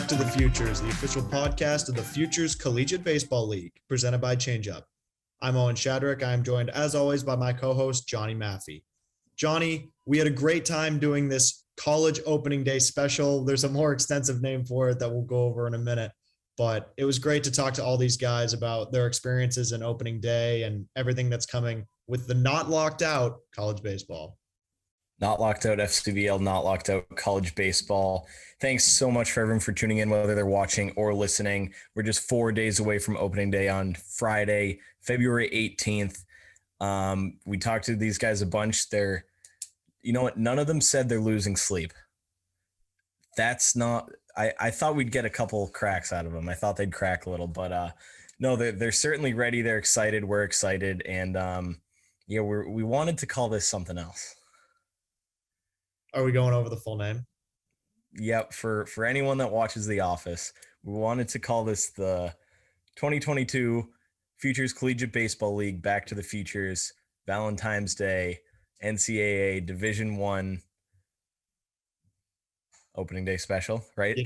Back to the Futures, the official podcast of the Futures Collegiate Baseball League, presented by ChangeUp. I'm Owen Shadrick. I am joined, as always, by my co-host, Johnny Maffey. Johnny, we had a great time doing this college opening day special. There's a more extensive name for it that we'll go over in a minute, but it was great to talk to all these guys about their experiences in opening day and everything that's coming with the not locked out college baseball. Not locked out FCBL, not locked out college baseball. Thanks so much for everyone for tuning in, whether they're watching or listening. We're just 4 days away from opening day on Friday, February 18th. We talked to these guys a bunch. You know what? None of them said they're losing sleep. That's not, I thought we'd get a couple cracks out of them. I thought they'd crack a little, but no, they're certainly ready. They're excited. We're excited. And we wanted to call this something else. Are we going over the full name? Yep. For anyone that watches The Office, we wanted to call this the 2022 Futures Collegiate Baseball League Back to the Futures Valentine's Day NCAA Division I opening day special, right? Yeah.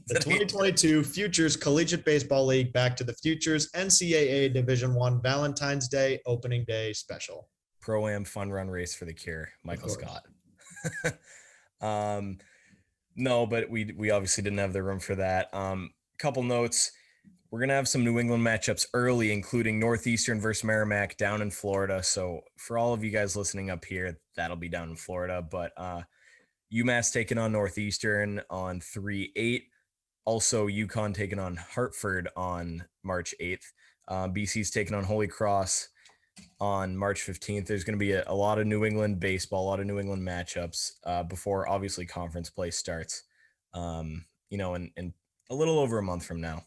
The 2022 Futures Collegiate Baseball League Back to the Futures NCAA Division I Valentine's Day opening day special. Pro-Am fun run race for the cure, Michael Scott. No, but we obviously didn't have the room for that. Couple notes. We're going to have some New England matchups early, including Northeastern versus Merrimack down in Florida. So for all of you guys listening up here, that'll be down in Florida. But UMass taking on Northeastern on 3/8. Also, UConn taking on Hartford on March 8th. BC's taking on Holy Cross on March 15th. There's going to be a lot of New England baseball, a lot of New England matchups before obviously conference play starts, in a little over a month from now.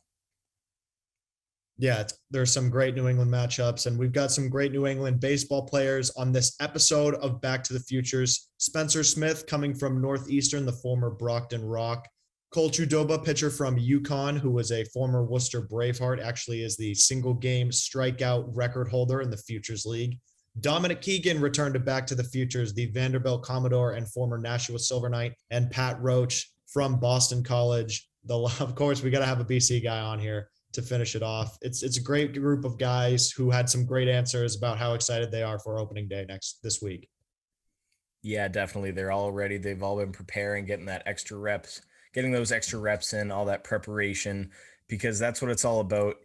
Yeah, there's some great New England matchups, and we've got some great New England baseball players on this episode of Back to the Futures. Spenser Smith coming from Northeastern, the former Brockton Rock. Cole Chudoba, pitcher from UConn, who was a former Worcester Braveheart, actually is the single game strikeout record holder in the Futures League. Dominic Keegan returned to Back to the Futures, the Vanderbilt Commodore and former Nashua Silver Knight, and Pat Roach from Boston College. Of course, we got to have a BC guy on here to finish it off. It's a great group of guys who had some great answers about how excited they are for opening day this week. Yeah, definitely. They're all ready. They've all been preparing, getting those extra reps in, all that preparation, because that's what it's all about.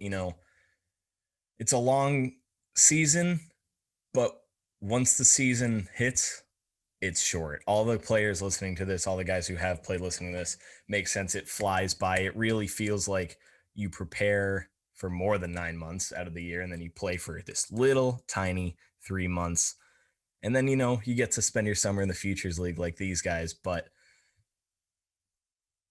It's a long season, but once the season hits, it's short. All the players listening to this, all the guys who have played listening to this, makes sense. It flies by. It really feels like you prepare for more than 9 months out of the year, and then you play for this little tiny 3 months. And then, you get to spend your summer in the Futures League like these guys, but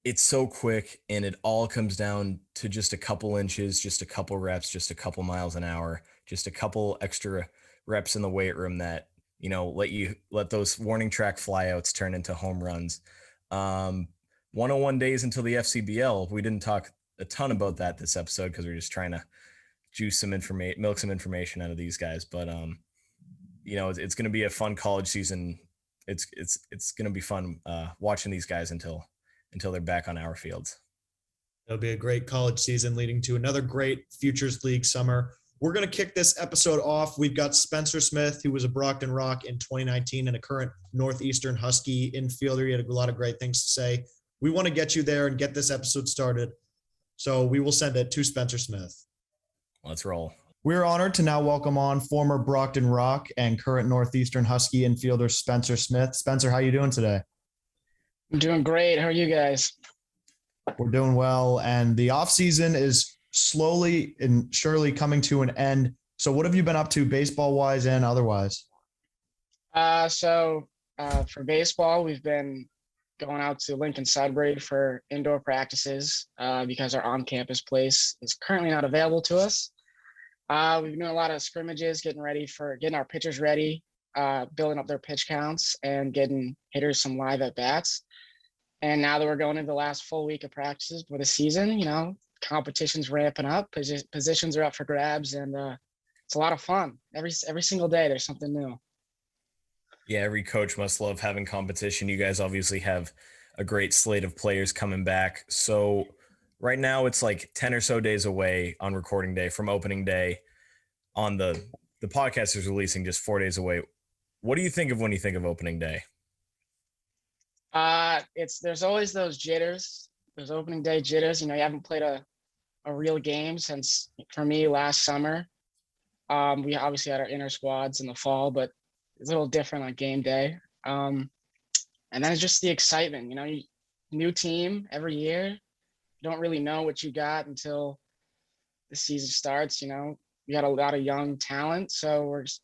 it's so quick, and it all comes down to just a couple inches, just a couple reps, just a couple miles an hour, just a couple extra reps in the weight room that, let those warning track flyouts turn into home runs. 101 days until the FCBL. We didn't talk a ton about that this episode because we're just trying to milk some information out of these guys. But, it's going to be a fun college season. It's going to be fun watching these guys until they're back on our fields. It'll be a great college season leading to another great Futures League summer. We're going to kick this episode off. We've got Spenser Smith, who was a Brockton Rock in 2019 and a current Northeastern Husky infielder. He had a lot of great things to say. We want to get you there and get this episode started. So we will send it to Spenser Smith. Let's roll. We're honored to now welcome on former Brockton Rock and current Northeastern Husky infielder Spenser Smith. Spenser, how you doing today? I'm doing great. How are you guys? We're doing well, and the off season is slowly and surely coming to an end. So what have you been up to baseball wise and otherwise? So for baseball, we've been going out to Lincoln Sudbury for indoor practices because our on-campus place is currently not available to us. We've been doing a lot of scrimmages, getting our pitchers ready, building up their pitch counts and getting hitters some live at bats. And now that we're going into the last full week of practices for the season, competition's ramping up, positions are up for grabs, and it's a lot of fun. Every single day there's something new. Yeah, every coach must love having competition. You guys obviously have a great slate of players coming back. So right now it's like 10 or so days away on recording day from opening day. On the podcast is releasing just 4 days away. What do you think of when you think of opening day? There's always those jitters, those opening day jitters. You haven't played a real game since, for me, last summer. We obviously had our inner squads in the fall, but it's a little different on game day. And then it's just the excitement, new team every year. You don't really know what you got until the season starts. We got a lot of young talent, so we're just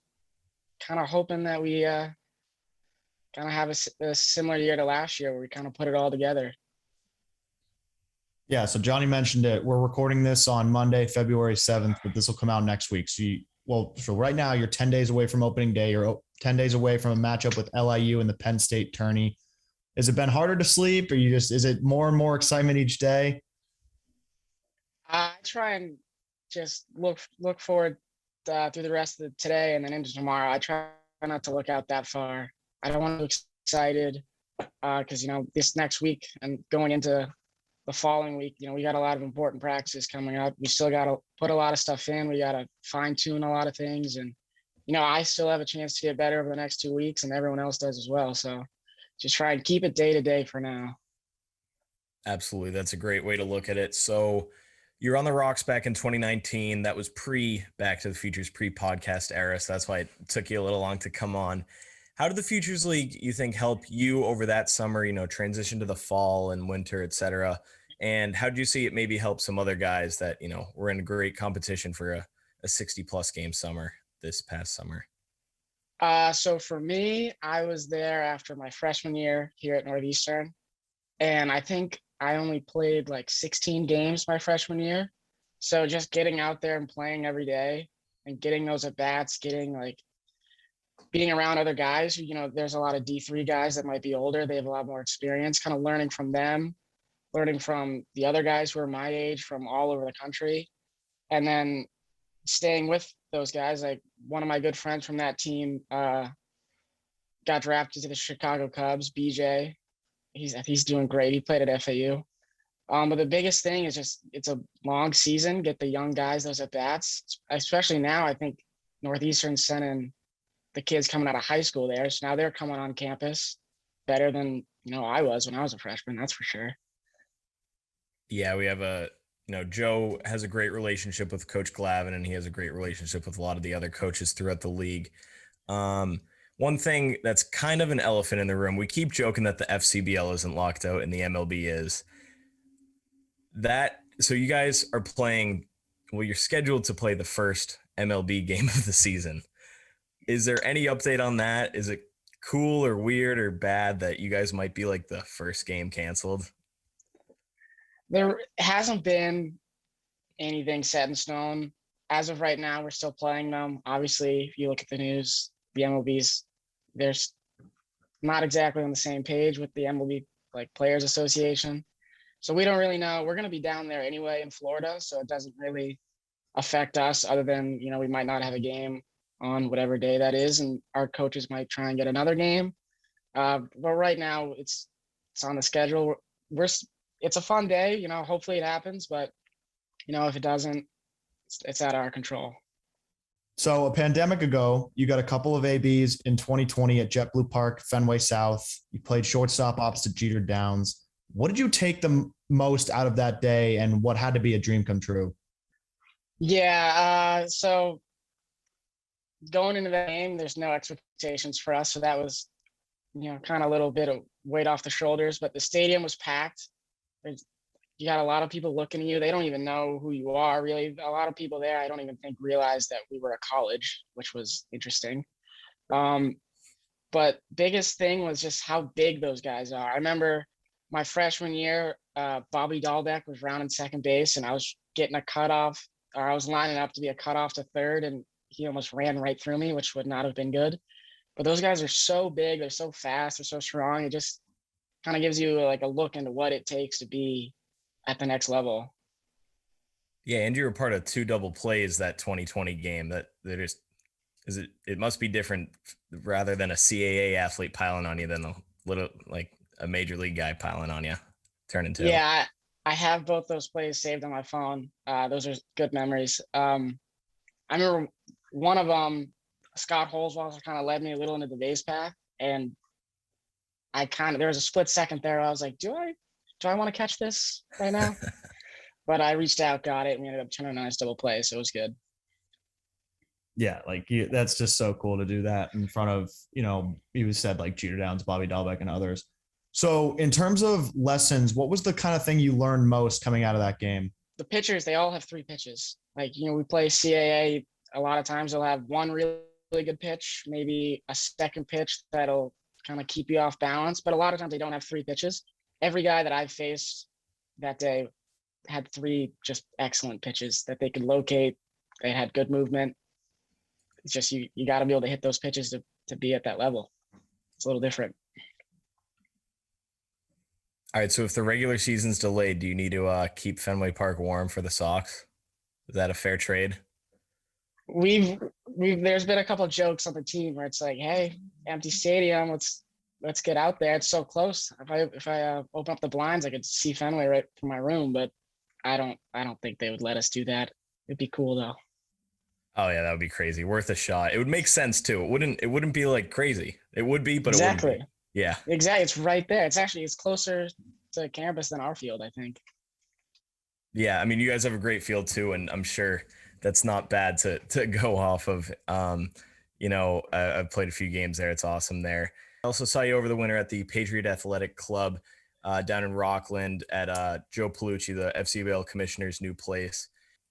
kind of hoping that we kind of have a similar year to last year where we kind of put it all together. Yeah, so Johnny mentioned it. We're recording this on Monday, February 7th, but this will come out next week. So right now you're 10 days away from opening day. You're 10 days away from a matchup with LIU in the Penn State tourney. Has it been harder to sleep, or is it more and more excitement each day? I try and just look forward through the rest of today and then into tomorrow. I try not to look out that far. I don't want to be excited because this next week and going into the following week, we got a lot of important practices coming up. We still got to put a lot of stuff in. We got to fine tune a lot of things, and I still have a chance to get better over the next 2 weeks, and everyone else does as well. So just try and keep it day to day for now. Absolutely, that's a great way to look at it. So you're on the Rox back in 2019. That was pre Back to the Futures, pre-podcast era. So that's why it took you a little long to come on. How did the Futures League, you think, help you over that summer, transition to the fall and winter, et cetera? And how did you see it maybe help some other guys that, were in great competition for a 60-plus game summer this past summer? So for me, I was there after my freshman year here at Northeastern. And I think I only played like 16 games my freshman year. So just getting out there and playing every day and getting those at-bats, being around other guys who, there's a lot of D3 guys that might be older. They have a lot more experience, kind of learning from them, learning from the other guys who are my age from all over the country. And then staying with those guys. Like one of my good friends from that team got drafted to the Chicago Cubs, BJ. He's doing great. He played at FAU. But the biggest thing is just it's a long season. Get the young guys those at bats, especially now. I think Northeastern's sending the kids coming out of high school there, so now they're coming on campus better than I was when I was a freshman. That's for sure. Yeah, we have Joe has a great relationship with Coach Glavin, and he has a great relationship with a lot of the other coaches throughout the league. One thing that's kind of an elephant in the room, we keep joking that the FCBL isn't locked out and the MLB is. So you guys are playing, you're scheduled to play the first MLB game of the season. Is there any update on that? Is it cool or weird or bad that you guys might be like the first game canceled? There hasn't been anything set in stone. As of right now, we're still playing them. Obviously, if you look at the news, the MLB's, they're not exactly on the same page with the MLB Players Association. So we don't really know. We're going to be down there anyway in Florida, so it doesn't really affect us other than, we might not have a game on whatever day that is, and our coaches might try and get another game. But right now it's on the schedule. It's a fun day, hopefully it happens, but if it doesn't, it's out of our control. So a pandemic ago, you got a couple of ABs in 2020 at JetBlue Park, Fenway South. You played shortstop opposite Jeter Downs. What did you take the most out of that day, and what had to be a dream come true? Yeah, so going into the game, there's no expectations for us. So that was, kind of a little bit of weight off the shoulders, but the stadium was packed. You got a lot of people looking at you. They don't even know who you are, really. A lot of people there, I don't even think realized that we were a college, which was interesting. But biggest thing was just how big those guys are. I remember my freshman year, Bobby Dahlbeck was rounding second base, and I was getting a cutoff, or I was lining up to be a cutoff to third, and he almost ran right through me, which would not have been good. But those guys are so big, they're so fast, they're so strong. It just kind of gives you a look into what it takes to be at the next level. Yeah, and you were part of 2 double plays that 2020 game. It must be different rather than a CAA athlete piling on you than a little a major league guy piling on you. Turning to. Yeah, I have both those plays saved on my phone. Those are good memories. I remember one of them, Scott Holzwasser kind of led me a little into the base path, and there was a split second there. I was like, do I want to catch this right now? But I reached out, got it, and we ended up turning a nice double play, so it was good. Yeah, that's just so cool to do that in front of, you said like Jeter Downs, Bobby Dahlbeck, and others. So in terms of lessons, what was the kind of thing you learned most coming out of that game? The pitchers, they all have 3 pitches. Like, we play CAA. A lot of times they'll have one really, really good pitch, maybe a second pitch that'll kind of keep you off balance. But a lot of times they don't have 3 pitches. Every guy that I've faced that day had 3 just excellent pitches that they could locate. They had good movement. It's just you got to be able to hit those pitches to be at that level. It's a little different. All right, so if the regular season's delayed, do you need to keep Fenway Park warm for the Sox? Is that a fair trade? There's been a couple of jokes on the team where it's like, hey, empty stadium, let's get out there. It's so close. If I open up the blinds, I could see Fenway right from my room, but I don't think they would let us do that. It'd be cool though. Oh yeah, that would be crazy. Worth a shot. It would make sense too. It wouldn't be like crazy. It would be, but exactly. It wouldn't be. Yeah. Exactly. It's right there. It's closer to campus than our field, I think. Yeah, I mean, you guys have a great field too, and I'm sure that's not bad to go off of. I've played a few games there. It's awesome there. I also saw you over the winter at the Patriot Athletic Club down in Rockland at Joe Palucci, the FC Vail commissioner's new place.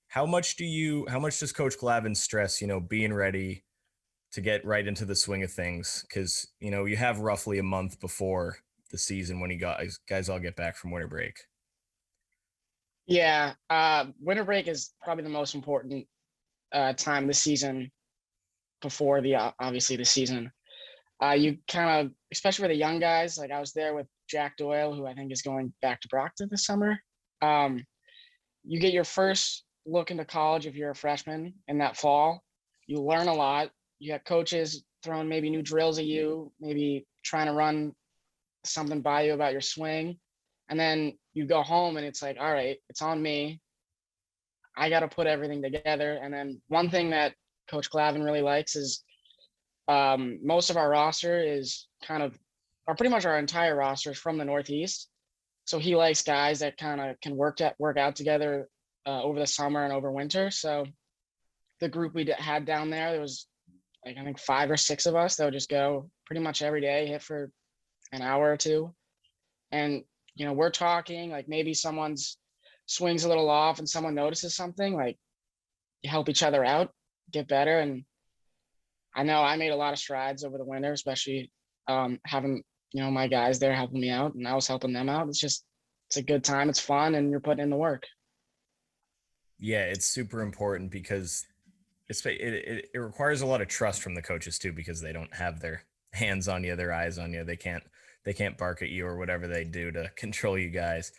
How much does Coach Glavin stress, being ready to get right into the swing of things? Because, you have roughly a month before the season when guys all get back from winter break. Yeah. Winter break is probably the most important time of the season before obviously the season. You kind of, especially for the young guys, like I was there with Jack Doyle, who I think is going back to Brockton this summer. You get your first look into college if you're a freshman in that fall. You learn a lot. You have coaches throwing maybe new drills at you, maybe trying to run something by you about your swing. And then you go home and it's like, all right, it's on me. I got to put everything together. And then one thing that Coach Glavin really likes is most of our roster or pretty much our entire roster is from the Northeast. So he likes guys that kind of can work out together over the summer and over winter. So the group we had down there was I think 5 or 6 of us that would just go pretty much every day, hit for an hour or 2. And, we're talking like maybe someone's swings a little off and someone notices something, like you help each other out, get better. And I know I made a lot of strides over the winter, especially having, my guys there helping me out and I was helping them out. It's a good time. It's fun and you're putting in the work. Yeah, it's super important because it requires a lot of trust from the coaches too, because they don't have their hands on you, their eyes on you. They can't bark at you or whatever they do to control you guys.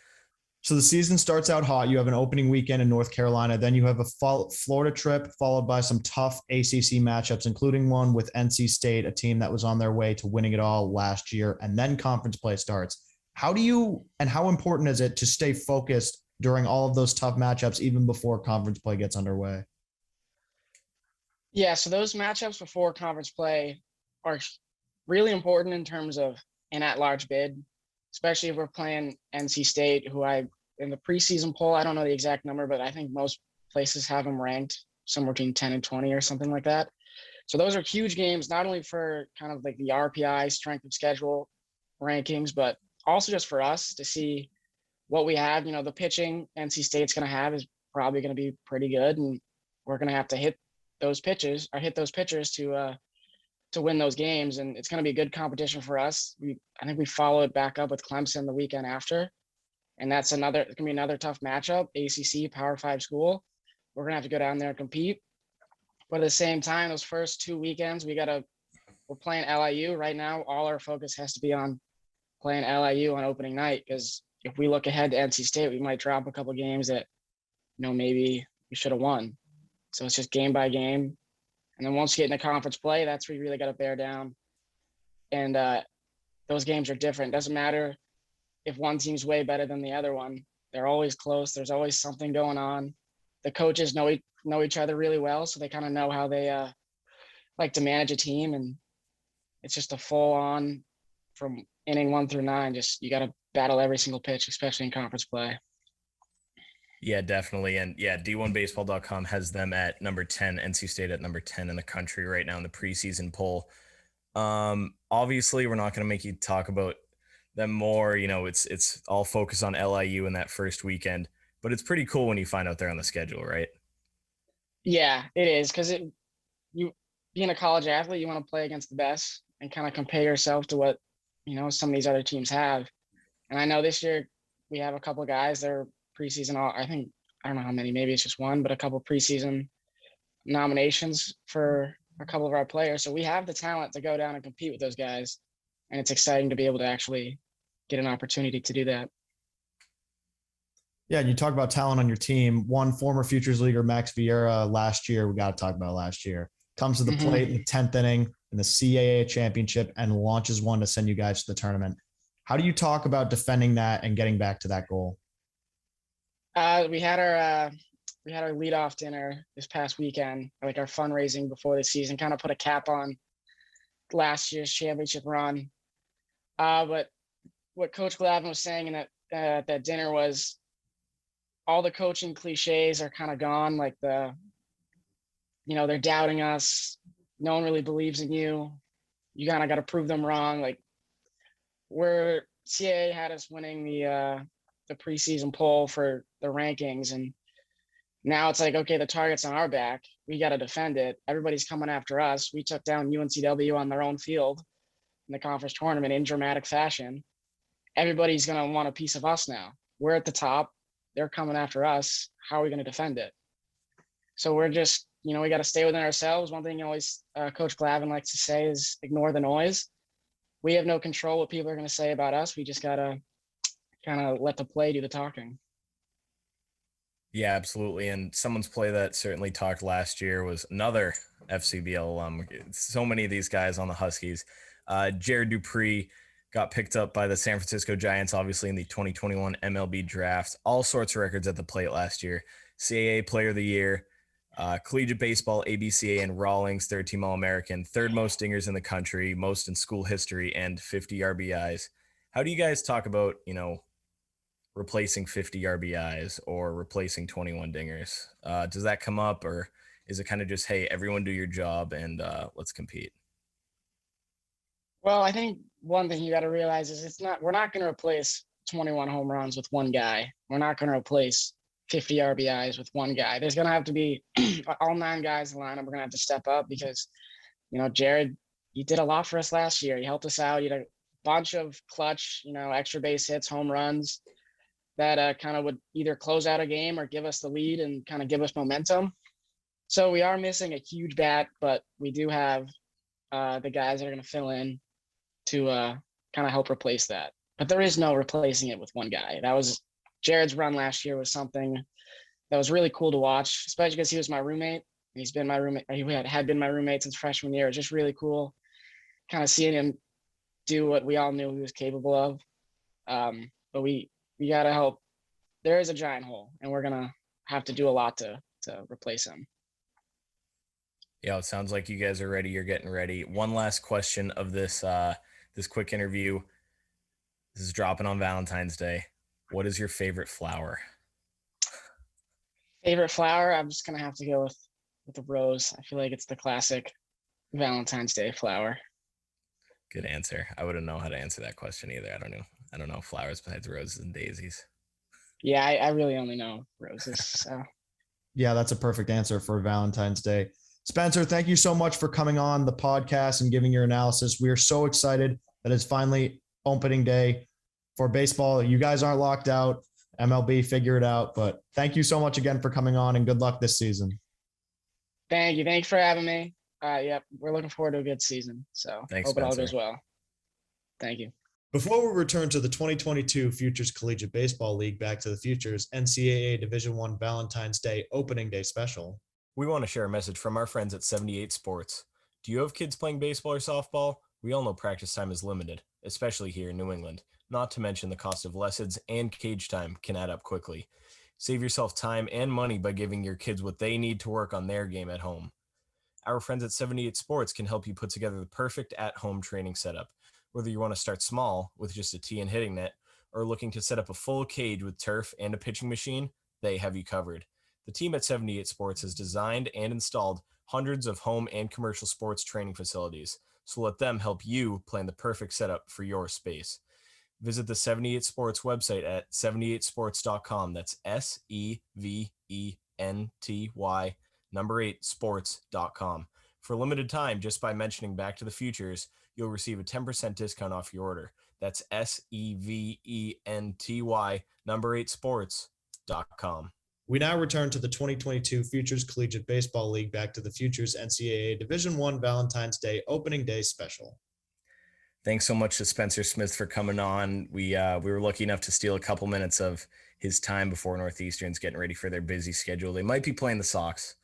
So the season starts out hot. You have an opening weekend in North Carolina. Then you have a Florida trip followed by some tough ACC matchups, including one with NC State, a team that was on their way to winning it all last year. And then conference play starts. How important is it to stay focused during all of those tough matchups, even before conference play gets underway? Yeah, so those matchups before conference play are really important in terms of an at-large bid, especially if we're playing NC State, who in the preseason poll, I don't know the exact number, but I think most places have them ranked somewhere between 10 and 20 or something like that. So those are huge games, not only for kind of like the RPI strength of schedule rankings, but also just for us to see what we have. The pitching NC State's going to have is probably going to be pretty good, and we're going to have to hit those pitchers to win those games. And it's going to be a good competition for us. I think we follow it back up with Clemson the weekend after. And it's going to be another tough matchup, ACC Power 5 school. We're going to have to go down there and compete. But at the same time, those first 2 weekends, we're playing LIU right now. All our focus has to be on playing LIU on opening night, because if we look ahead to NC State, we might drop a couple games that, maybe we should have won. So it's just game by game. And then once you get into conference play, that's where you really got to bear down. And those games are different. Doesn't matter if one team's way better than the other one. They're always close. There's always something going on. The coaches know each other really well, so they kind of know how they like to manage a team, and it's just a full on from inning 1 through 9. Just you got to battle every single pitch, especially in conference play. Yeah, definitely. And yeah, D1baseball.com has them at number 10, NC State at number 10 in the country right now in the preseason poll. Obviously, we're not going to make you talk about them more. You know, it's all focused on LIU in that first weekend, but it's pretty cool when you find out they're on the schedule, right? Yeah, it is, because you being a college athlete, you want to play against the best and kind of compare yourself to what some of these other teams have. And I know this year we have a couple of guys that are preseason. I don't know how many, maybe it's just one, but a couple preseason nominations for a couple of our players. So we have the talent to go down and compete with those guys. And it's exciting to be able to actually get an opportunity to do that. Yeah, and you talk about talent on your team. One former Futures Leaguer, Max Vieira, last year, we got to talk about last year, comes to the plate in the 10th inning in the CAA championship and launches one to send you guys to the tournament. How do you talk about defending that and getting back to that goal? We had our leadoff dinner this past weekend, like our fundraising before the season, kind of put a cap on last year's championship run. But what Coach Glavin was saying in that dinner was all the coaching cliches are kind of gone. Like they're doubting us. No one really believes in you. You kind of got to prove them wrong. Like CAA had us winning the preseason poll for the rankings, and now it's like, okay, the target's on our back. We got to defend it. Everybody's coming after us. We took down UNCW on their own field in the conference tournament in dramatic fashion. Everybody's going to want a piece of us now. We're at the top. They're coming after us. How are we going to defend it? So we're just, we got to stay within ourselves. One thing always Coach Glavin likes to say is ignore the noise. We have no control what people are going to say about us. We just got to kind of let the play do the talking. Yeah, absolutely. And someone's play that certainly talked last year was another FCBL alum. So many of these guys on the Huskies. Jared Dupre got picked up by the San Francisco Giants, obviously in the 2021 MLB draft. All sorts of records at the plate last year. CAA Player of the Year, Collegiate Baseball, ABCA, and Rawlings, third-team All-American, third most dingers in the country, most in school history, and 50 RBIs. How do you guys talk about, replacing 50 RBIs or replacing 21 dingers? Does that come up, or is it kind of just, hey, everyone do your job and let's compete? Well, I think one thing you got to realize is we're not going to replace 21 home runs with one guy. We're not going to replace 50 RBIs with one guy. There's going to have to be all 9 guys in the lineup. We're going to have to step up because, Jared, you did a lot for us last year. You helped us out. You had a bunch of clutch, extra base hits, home runs that kind of would either close out a game or give us the lead and kind of give us momentum. So we are missing a huge bat, but we do have the guys that are going to fill in to kind of help replace that. But there is no replacing it with one guy. That was Jared's run last year was something that was really cool to watch, especially because he was my roommate. He's been my roommate. He had been my roommate since freshman year. It's just really cool kind of seeing him do what we all knew he was capable of. But we got to help. There is a giant hole, and we're going to have to do a lot to replace him. Yeah, it sounds like you guys are ready. You're getting ready. One last question of this this quick interview. This is dropping on Valentine's Day. What is your favorite flower? Favorite flower? I'm just going to have to go with the rose. I feel like it's the classic Valentine's Day flower. Good answer. I wouldn't know how to answer that question either. I don't know flowers besides roses and daisies. Yeah, I really only know roses. So. Yeah, that's a perfect answer for Valentine's Day. Spenser, thank you so much for coming on the podcast and giving your analysis. We are so excited that it's finally opening day for baseball. You guys aren't locked out. MLB, figure it out. But thank you so much again for coming on, and good luck this season. Thank you. Thanks for having me. Yep, we're looking forward to a good season. So thanks, hope it all Spenser. goes well. Thank you. Before we return to the 2022 Futures Collegiate Baseball League Back to the Futures NCAA Division I Valentine's Day Opening Day Special, we want to share a message from our friends at 78 Sports. Do you have kids playing baseball or softball? We all know practice time is limited, especially here in New England. Not to mention the cost of lessons and cage time can add up quickly. Save yourself time and money by giving your kids what they need to work on their game at home. Our friends at 78 Sports can help you put together the perfect at-home training setup. Whether you want to start small with just a tee and hitting net, or looking to set up a full cage with turf and a pitching machine, they have you covered. The team at 78 Sports has designed and installed hundreds of home and commercial sports training facilities, so let them help you plan the perfect setup for your space. Visit the 78 Sports website at 78sports.com. That's SEVENTY number 8 sports.com. For a limited time, just by mentioning Back to the Futures, you'll receive a 10% discount off your order. That's SEVENTY number 8 sports.com. We now return to the 2022 Futures Collegiate Baseball League Back to the Futures NCAA Division I Valentine's Day Opening Day Special. Thanks so much to Spenser Smith for coming on. We were lucky enough to steal a couple minutes of his time before Northeastern's getting ready for their busy schedule. They might be playing the Sox.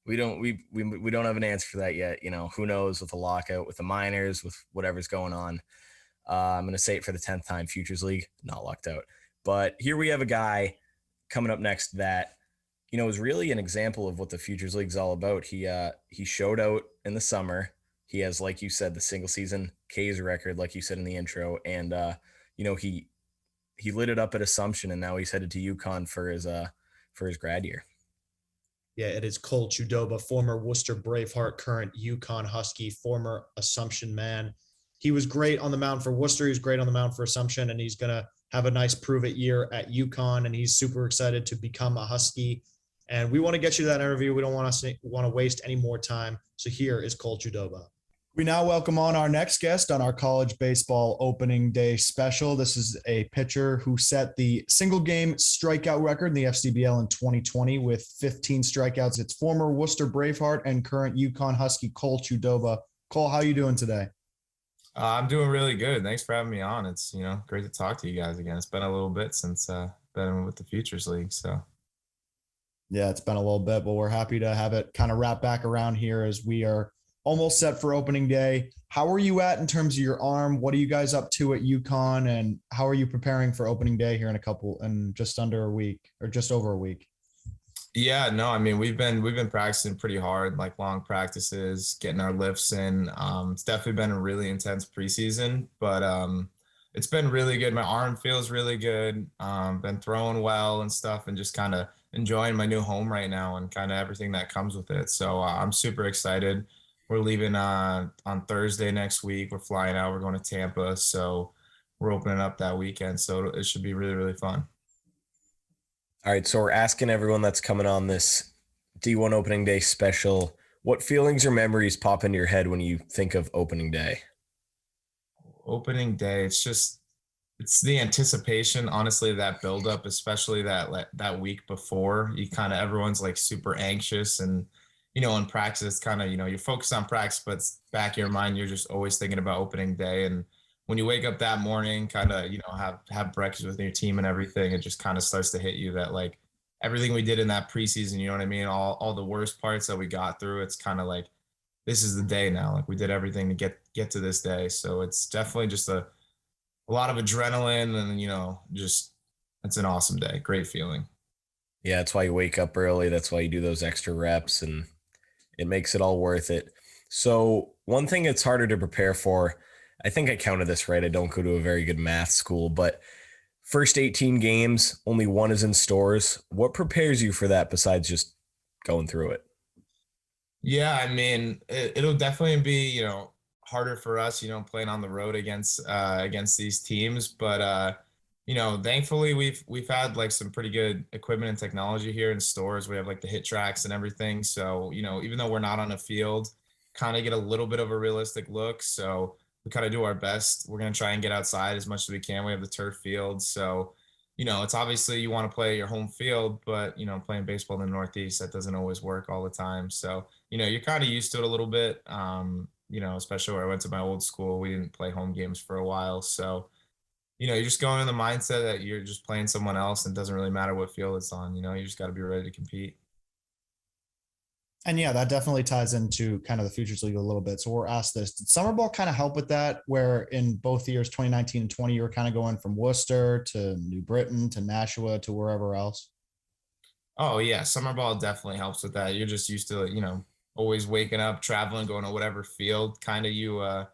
We don't have an answer for that yet. You know, who knows with the lockout, with the minors, with whatever's going on. I'm going to say it for the 10th time, Futures League, not locked out. But here we have a guy coming up next that, you know, is really an example of what the Futures League is all about. He showed out in the summer. He has, like you said, the single season K's record, like you said in the intro. And, you know, he lit it up at Assumption, and now he's headed to UConn for his grad year. Yeah, it is Cole Chudoba, former Worcester Braveheart, current UConn Husky, former Assumption man. He was great on the mound for Worcester. He's great on the mound for Assumption, and he's going to have a nice prove-it year at UConn, and he's super excited to become a Husky. And we want to get you that interview. We don't want to waste any more time. So here is Cole Chudoba. We now welcome on our next guest on our college baseball opening day special. This is a pitcher who set the single game strikeout record in the FCBL in 2020 with 15 strikeouts. It's former Worcester Braveheart and current UConn Husky Cole Chudoba. Cole, how are you doing today? I'm doing really good. Thanks for having me on. It's, great to talk to you guys again. It's been a little bit since been with the Futures League. So yeah, it's been a little bit, but we're happy to have it kind of wrap back around here as we are almost set for opening day. How are you at in terms of your arm? What are you guys up to at UConn, and how are you preparing for opening day here in just under a week or just over a week? Yeah, no, I mean, we've been practicing pretty hard, like long practices, getting our lifts in. It's definitely been a really intense preseason, but it's been really good. My arm feels really good. Been throwing well and stuff, and just kind of enjoying my new home right now and kind of everything that comes with it. So I'm super excited. We're leaving on Thursday next week. We're flying out. We're going to Tampa. So we're opening up that weekend. So it should be really, really fun. All right. So we're asking everyone that's coming on this D1 opening day special, what feelings or memories pop into your head when you think of opening day? Opening day, it's the anticipation, honestly, that buildup, especially that week before. Everyone's like super anxious, and in practice, it's kind of, you're focused on practice, but back in your mind, you're just always thinking about opening day. And when you wake up that morning, kind of, have breakfast with your team and everything, it just kind of starts to hit you that like everything we did in that preseason, you know what I mean? All the worst parts that we got through, it's kind of like, this is the day now. Like we did everything to get to this day. So it's definitely just a lot of adrenaline, and, it's an awesome day. Great feeling. Yeah. That's why you wake up early. That's why you do those extra reps, and it makes it all worth it. So one thing it's harder to prepare for, I think I counted this right. I don't go to a very good math school, but first 18 games, only one is in stores. What prepares you for that besides just going through it? Yeah, I mean, it'll definitely be, harder for us, playing on the road against these teams. But, thankfully we've had like some pretty good equipment and technology here in stores. We have like the hit tracks and everything. So, even though we're not on a field, kind of get a little bit of a realistic look. So we kind of do our best. We're going to try and get outside as much as we can. We have the turf field. So, it's obviously you want to play your home field, but, playing baseball in the Northeast, that doesn't always work all the time. So, you're kind of used to it a little bit, especially where I went to my old school. We didn't play home games for a while. So, you're just going in the mindset that you're just playing someone else, and it doesn't really matter what field it's on. You just got to be ready to compete. And yeah, that definitely ties into kind of the Futures League a little bit. So we're asked this: did summer ball kind of help with that? Where in both years, 2019 and 20, you were kind of going from Worcester to New Britain to Nashua to wherever else. Oh yeah, summer ball definitely helps with that. You're just used to, always waking up, traveling, going to whatever field. Kind of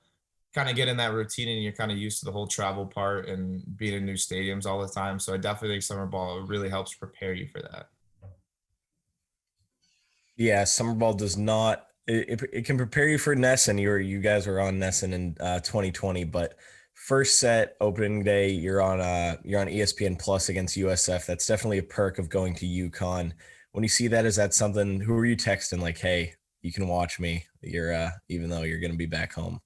kind of get in that routine, and you're kind of used to the whole travel part and being in new stadiums all the time. So I definitely think summer ball really helps prepare you for that. Yeah, summer ball does not. It can prepare you for Nesson. You guys were on Nesson in 2020, but first set opening day, you're on ESPN Plus against USF. That's definitely a perk of going to UConn. When you see that, is that something? Who are you texting? Like, hey, you can watch me. You're even though you're gonna be back home.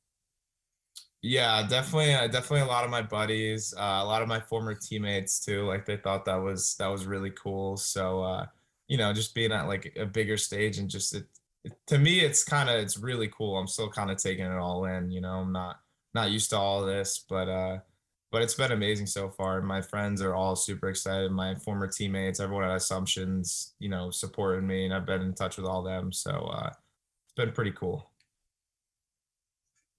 Yeah, definitely a lot of my buddies, a lot of my former teammates too. Like they thought that was really cool. So just being at like a bigger stage and just to me, it's really cool. I'm still kind of taking it all in. I'm not used to all this, but it's been amazing so far. My friends are all super excited. My former teammates, everyone at Assumptions, supported me, and I've been in touch with all them. So it's been pretty cool.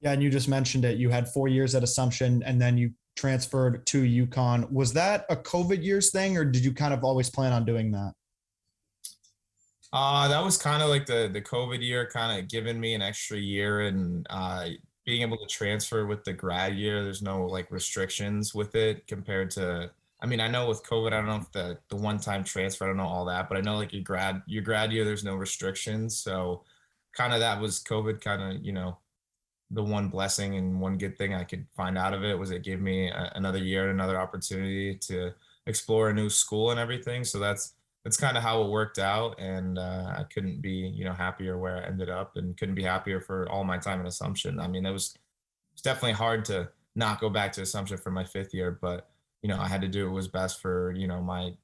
Yeah, and you just mentioned it. You had 4 years at Assumption, and then you transferred to UConn. Was that a COVID years thing, or did you kind of always plan on doing that? That was kind of like the COVID year, kind of giving me an extra year and being able to transfer with the grad year. There's no like restrictions with it compared to. I mean, I know with COVID, I don't know if the one-time transfer, I don't know all that, but I know like your grad year, there's no restrictions. So kind of that was COVID, kind of the one blessing and one good thing I could find out of it was it gave me another year and another opportunity to explore a new school and everything. So that's kind of how it worked out, and I couldn't be happier where I ended up, and couldn't be happier for all my time in Assumption. I mean, it's definitely hard to not go back to Assumption for my 5th year, but I had to do what was best for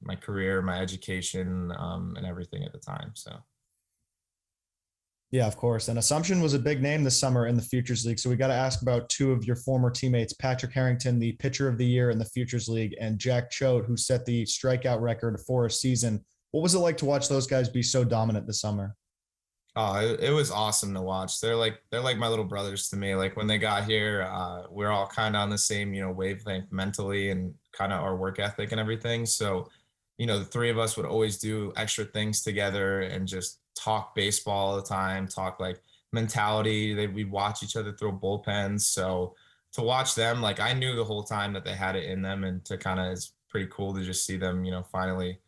my career, my education, and everything at the time. So. Yeah, of course. And Assumption was a big name this summer in the Futures League. So we got to ask about two of your former teammates, Patrick Harrington, the pitcher of the year in the Futures League, and Jack Choate, who set the strikeout record for a season. What was it like to watch those guys be so dominant this summer? Oh, it was awesome to watch. They're like my little brothers to me. Like when they got here, we're all kind of on the same, wavelength mentally and kind of our work ethic and everything. So, the three of us would always do extra things together and just talk baseball all the time, talk like mentality. We'd watch each other throw bullpens. So to watch them, like I knew the whole time that they had it in them, and to kind of it's pretty cool to just see them, finally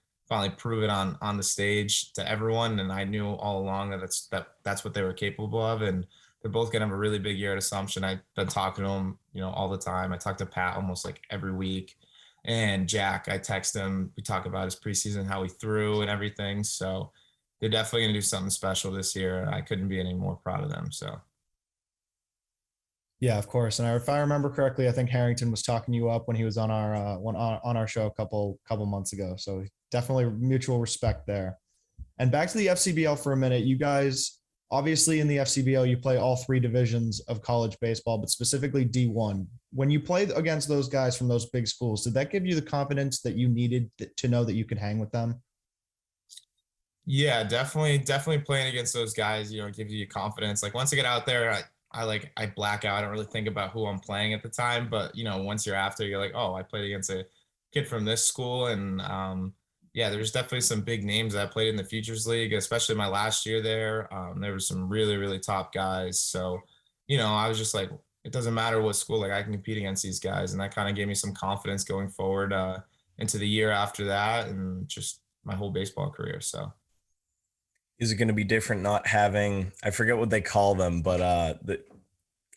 prove it on the stage to everyone. And I knew all along that's what they were capable of. And they're both gonna have a really big year at Assumption. I've been talking to them, all the time. I talk to Pat almost like every week. And Jack, I text him. We talk about his preseason, how he threw and everything. So they're definitely gonna do something special this year. I couldn't be any more proud of them. So Yeah, of course. And if I remember correctly, I think Harrington was talking you up when he was on our show a couple months ago. So definitely mutual respect there. And back to the FCBL for a minute. You guys, obviously in the FCBL, you play all three divisions of college baseball, but specifically D1. When you played against those guys from those big schools, did that give you the confidence that you needed to know that you could hang with them? yeah, definitely playing against those guys, gives you confidence. Like once I get out there, I black out. I don't really think about who I'm playing at the time. But once you're after, you're like, oh, I played against a kid from this school. And yeah, there's definitely some big names that I played in the Futures League, especially my last year there. There were some really, really top guys. So, I was just like, it doesn't matter what school, like I can compete against these guys. And that kind of gave me some confidence going forward into the year after that and just my whole baseball career. So. Is it going to be different not having, I forget what they call them, but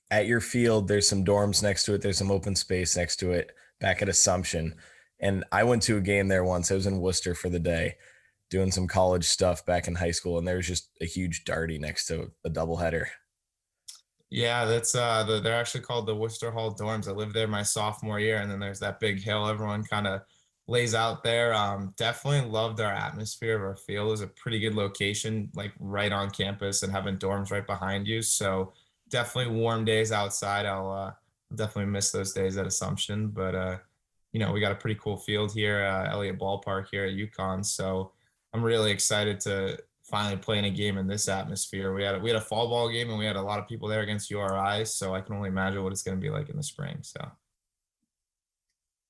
at your field, there's some dorms next to it. There's some open space next to it back at Assumption. And I went to a game there once. I was in Worcester for the day doing some college stuff back in high school. And there was just a huge darty next to a doubleheader. Yeah, that's they're actually called the Worcester Hall dorms. I lived there my sophomore year, and then there's that big hill everyone kind of lays out there. Definitely loved our atmosphere of our field. It was a pretty good location, like right on campus, and having dorms right behind you. So definitely warm days outside. I'll definitely miss those days at Assumption, but we got a pretty cool field here, Elliott Ballpark here at UConn. So I'm really excited to finally playing a game in this atmosphere. We had a fall ball game, and we had a lot of people there against URI. So I can only imagine what it's going to be like in the spring. So.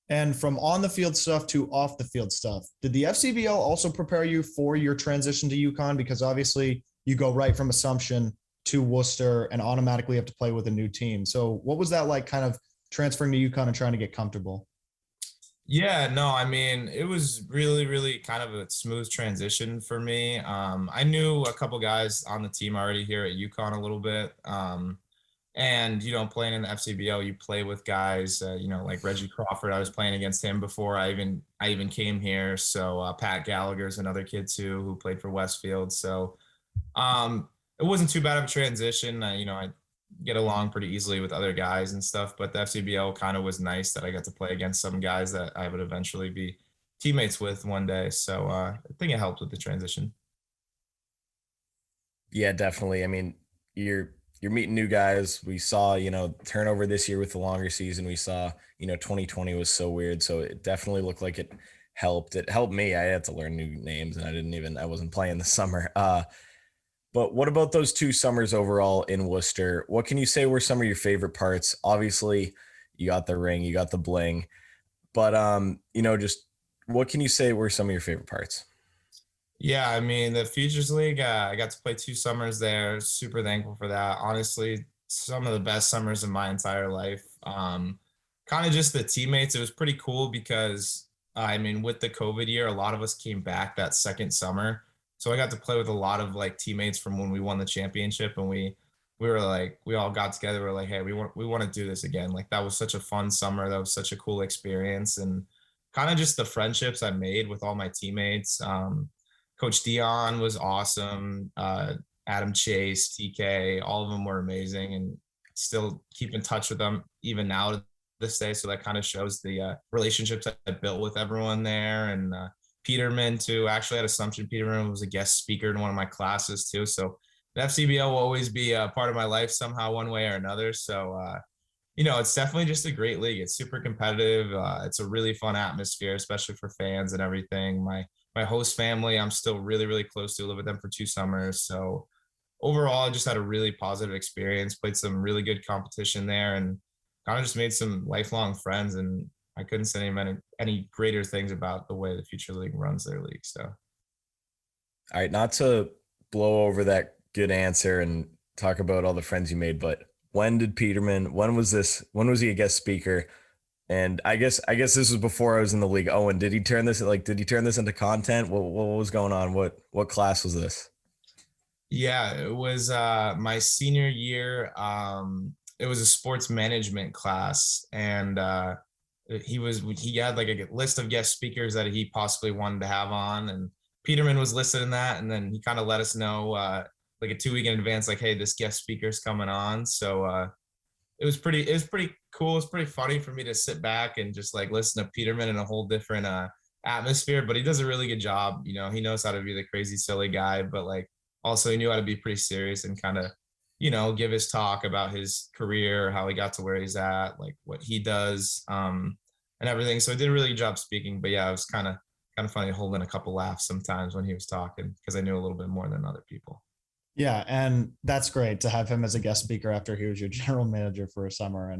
And from on the field stuff to off the field stuff, did the FCBL also prepare you for your transition to UConn? Because obviously you go right from Assumption to Worcester and automatically have to play with a new team. So what was that like, kind of transferring to UConn and trying to get comfortable? Yeah, no, I mean, it was really, really kind of a smooth transition for me. I knew a couple guys on the team already here at UConn a little bit. And, playing in the FCBL, you play with guys, like Reggie Crawford. I was playing against him before I even came here. So Pat Gallagher's another kid too, who played for Westfield. So it wasn't too bad of a transition. I get along pretty easily with other guys and stuff, but the FCBL kind of was nice that I got to play against some guys that I would eventually be teammates with one day. So I think it helped with the transition. Yeah, definitely. I mean, you're meeting new guys. We saw, turnover this year with the longer season. We saw, 2020 was so weird. So it definitely looked like it helped. It helped me. I had to learn new names and I wasn't playing this summer. But what about those 2 summers overall in Worcester? What can you say were some of your favorite parts? Obviously, you got the ring, you got the bling, but just what can you say were some of your favorite parts? Yeah, I mean, the Futures League, I got to play 2 summers there. Super thankful for that. Honestly, some of the best summers of my entire life. Kind of just the teammates. It was pretty cool because, I mean, with the COVID year, a lot of us came back that second summer. So I got to play with a lot of like teammates from when we won the championship, and we were like, we all got together. We're like, hey, we want to do this again. Like, that was such a fun summer. That was such a cool experience, and kind of just the friendships I made with all my teammates. Coach Dion was awesome. Adam Chase, TK, all of them were amazing, and still keep in touch with them even now to this day. So that kind of shows the relationships I built with everyone there. And Peterman too. Actually, at Assumption, Peterman was a guest speaker in one of my classes too. So the FCBL will always be a part of my life somehow, one way or another. So it's definitely just a great league. It's super competitive. It's a really fun atmosphere, especially for fans and everything. My host family, I'm still really, really close to. Live with them for 2 summers. So overall, I just had a really positive experience, played some really good competition there, and kind of just made some lifelong friends. And I couldn't say any greater things about the way the Future League runs their league. So. All right, not to blow over that good answer and talk about all the friends you made, but when was he a guest speaker? And I guess this was before I was in the league. Owen, did he turn this into content? What was going on? What class was this? Yeah, it was my senior year. It was a sports management class, and he had like a list of guest speakers that he possibly wanted to have on, and Peterman was listed in that. And then he kind of let us know like a 2 week in advance, like, hey, this guest speaker's coming on. So it was pretty cool. It's pretty funny for me to sit back and just like listen to Peterman in a whole different atmosphere, but he does a really good job. He knows how to be the crazy, silly guy, but like also he knew how to be pretty serious and kind of, give his talk about his career, how he got to where he's at, like what he does, and everything. So he did a really good job speaking, but yeah, it was kind of funny holding a couple laughs sometimes when he was talking, because I knew a little bit more than other people. Yeah, and that's great to have him as a guest speaker after he was your general manager for a summer.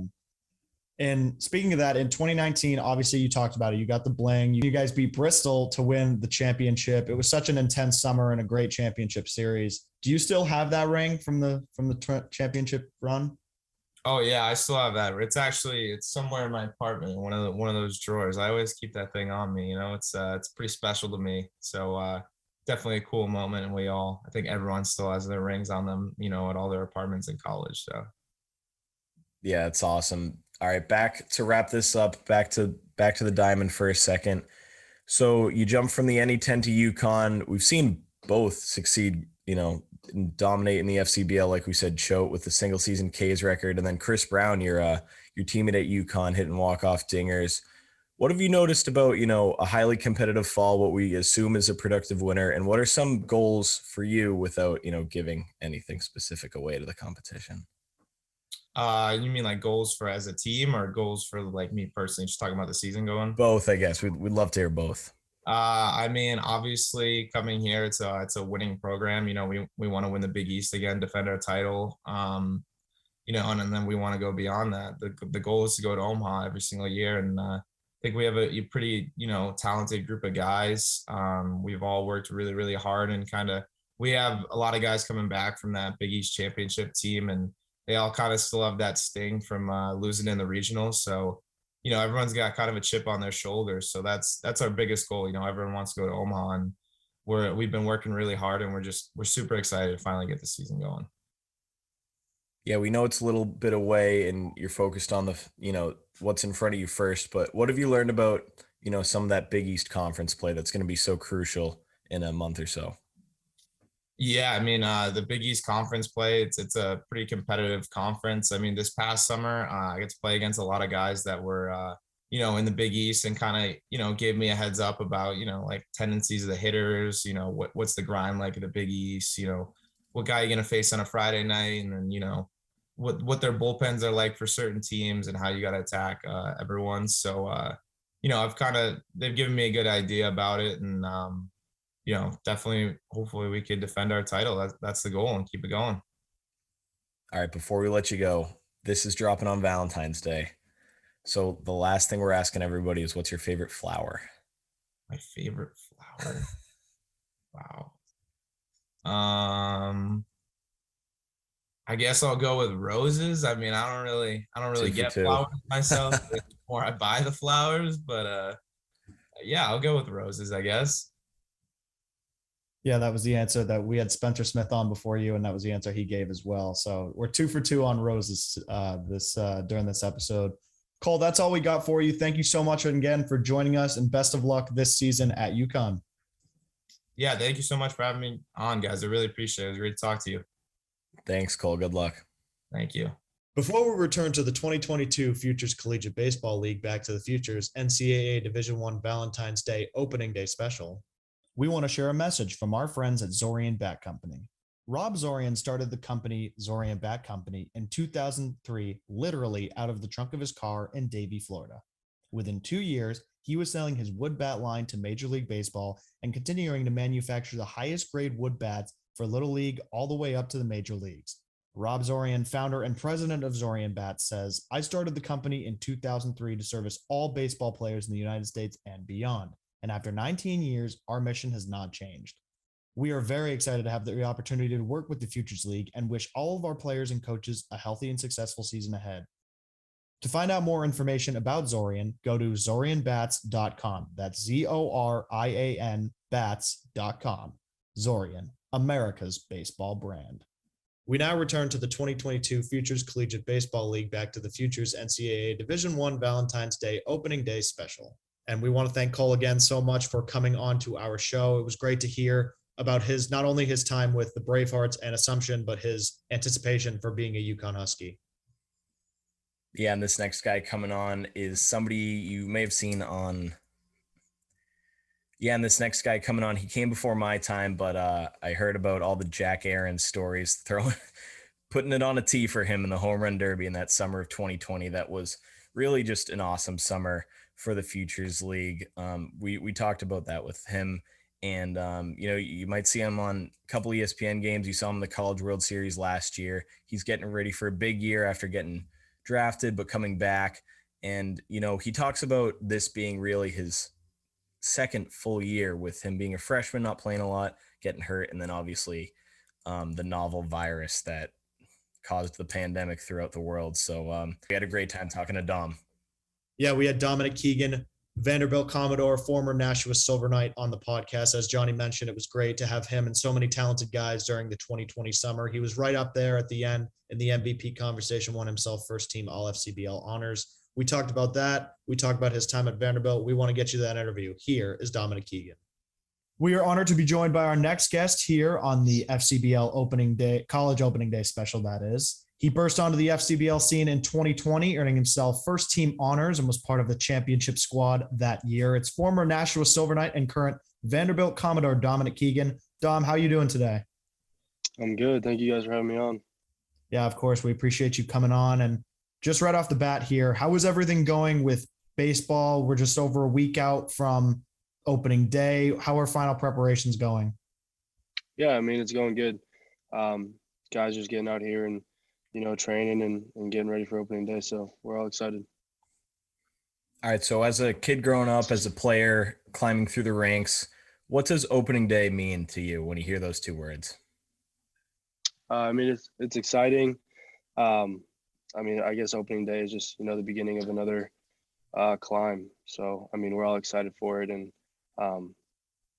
And speaking of that, in 2019, obviously you talked about it. You got the bling. You guys beat Bristol to win the championship. It was such an intense summer and a great championship series. Do you still have that ring from the championship run? Oh yeah, I still have that. It's somewhere in my apartment, one of those drawers. I always keep that thing on me. It's pretty special to me. So definitely a cool moment, and I think everyone still has their rings on them, at all their apartments in college. So yeah, it's awesome. All right, back to wrap this up, back to the diamond for a second. So you jump from the NE10 to UConn. We've seen both succeed, and dominate in the FCBL, like we said, Choate with the single season K's record, and then Chris Brown, your teammate at UConn, hitting walk-off dingers. What have you noticed about, a highly competitive fall, what we assume is a productive winter, and what are some goals for you without, giving anything specific away to the competition? You mean like goals for as a team, or goals for like me personally, just talking about the season going? Both, I guess. We'd love to hear both. I mean, obviously coming here, it's a winning program. You know, we want to win the Big East again, defend our title. You know, and then we want to go beyond that. The goal is to go to Omaha every single year, and I think we have a pretty, you know, talented group of guys. We've all worked really, really hard, and we have a lot of guys coming back from that Big East championship team, and they all kind of still have that sting from losing in the regionals. So, you know, everyone's got kind of a chip on their shoulders. So that's our biggest goal. You know, everyone wants to go to Omaha, and we've been working really hard, and we're super excited to finally get the season going. Yeah, we know it's a little bit away and you're focused on what's in front of you first, but what have you learned about, some of that Big East conference play that's going to be so crucial in a month or so? Yeah, I mean, the Big East conference play, it's a pretty competitive conference. I mean, this past summer, I get to play against a lot of guys that were, in the Big East, and kind of, gave me a heads up about, like tendencies of the hitters, what's the grind like at the Big East, what guy you're going to face on a Friday night, and then, what their bullpens are like for certain teams and how you got to attack everyone. So, they've given me a good idea about it, and, definitely, hopefully we could defend our title. That's the goal, and keep it going. All right, before we let you go, this is dropping on Valentine's Day. So the last thing we're asking everybody is, what's your favorite flower? My favorite flower? Wow. I guess I'll go with roses. I mean, I don't really get flowers myself. Or I buy the flowers, but yeah, I'll go with roses, I guess. Yeah, that was the answer that we had Spenser Smith on before you, and that was the answer he gave as well. So we're 2 for 2 on roses during this episode. Cole, that's all we got for you. Thank you so much again for joining us, and best of luck this season at UConn. Yeah, thank you so much for having me on, guys. I really appreciate it. It was great to talk to you. Thanks, Cole. Good luck. Thank you. Before we return to the 2022 Futures Collegiate Baseball League Back to the Futures NCAA Division I Valentine's Day Opening Day Special, we want to share a message from our friends at Zorian Bat Company. Rob Zorian started the company Zorian Bat Company in 2003, literally out of the trunk of his car in Davie, Florida. Within 2 years, he was selling his wood bat line to Major League Baseball and continuing to manufacture the highest grade wood bats for Little League all the way up to the major leagues. Rob Zorian, founder and president of Zorian Bats, says, "I started the company in 2003 to service all baseball players in the United States and beyond. And after 19 years, our mission has not changed. We are very excited to have the opportunity to work with the Futures League and wish all of our players and coaches a healthy and successful season ahead." To find out more information about Zorian, go to zorianbats.com. That's ZORIAN bats.com. Zorian, America's baseball brand. We now return to the 2022 Futures Collegiate Baseball League Back to the Futures NCAA Division I Valentine's Day Opening Day Special. And we want to thank Cole again so much for coming on to our show. It was great to hear about not only his time with the Bravehearts and Assumption, but his anticipation for being a UConn Husky. Yeah, and this next guy coming on is somebody you may have seen on. Yeah, and this next guy coming on, he came before my time, but I heard about all the Jack Aaron stories, putting it on a tee for him in the home run derby in that summer of 2020. That was really just an awesome summer for the Futures League. We talked about that with him, and you might see him on a couple ESPN games. You saw him in the College World Series last year. He's getting ready for a big year after getting drafted, but coming back. And he talks about this being really his second full year, with him being a freshman, not playing a lot, getting hurt, and then obviously the novel virus that caused the pandemic throughout the world. So we had a great time talking to Dom. Yeah, we had Dominic Keegan, Vanderbilt Commodore, former Nashua Silver Knight, on the podcast. As Johnny mentioned, it was great to have him and so many talented guys during the 2020 summer. He was right up there at the end in the MVP conversation, won himself first team All FCBL honors. We talked about that. We talked about his time at Vanderbilt. We want to get you that interview. Here is Dominic Keegan. We are honored to be joined by our next guest here on the FCBL opening day, college opening day special, that is. He burst onto the FCBL scene in 2020, earning himself first team honors, and was part of the championship squad that year. It's former Nashua Silver Knight and current Vanderbilt Commodore Dominic Keegan. Dom, how are you doing today? I'm good. Thank you guys for having me on. Yeah, of course. We appreciate you coming on. And just right off the bat here, how is everything going with baseball? We're just over a week out from opening day. How are final preparations going? Yeah, I mean, it's going good. Guys just getting out here and, training and getting ready for opening day. So we're all excited. All right. So as a kid growing up, as a player climbing through the ranks, what does opening day mean to you when you hear those two words? I mean, it's exciting. I mean, I guess opening day is just, the beginning of another climb. So, I mean, we're all excited for it, and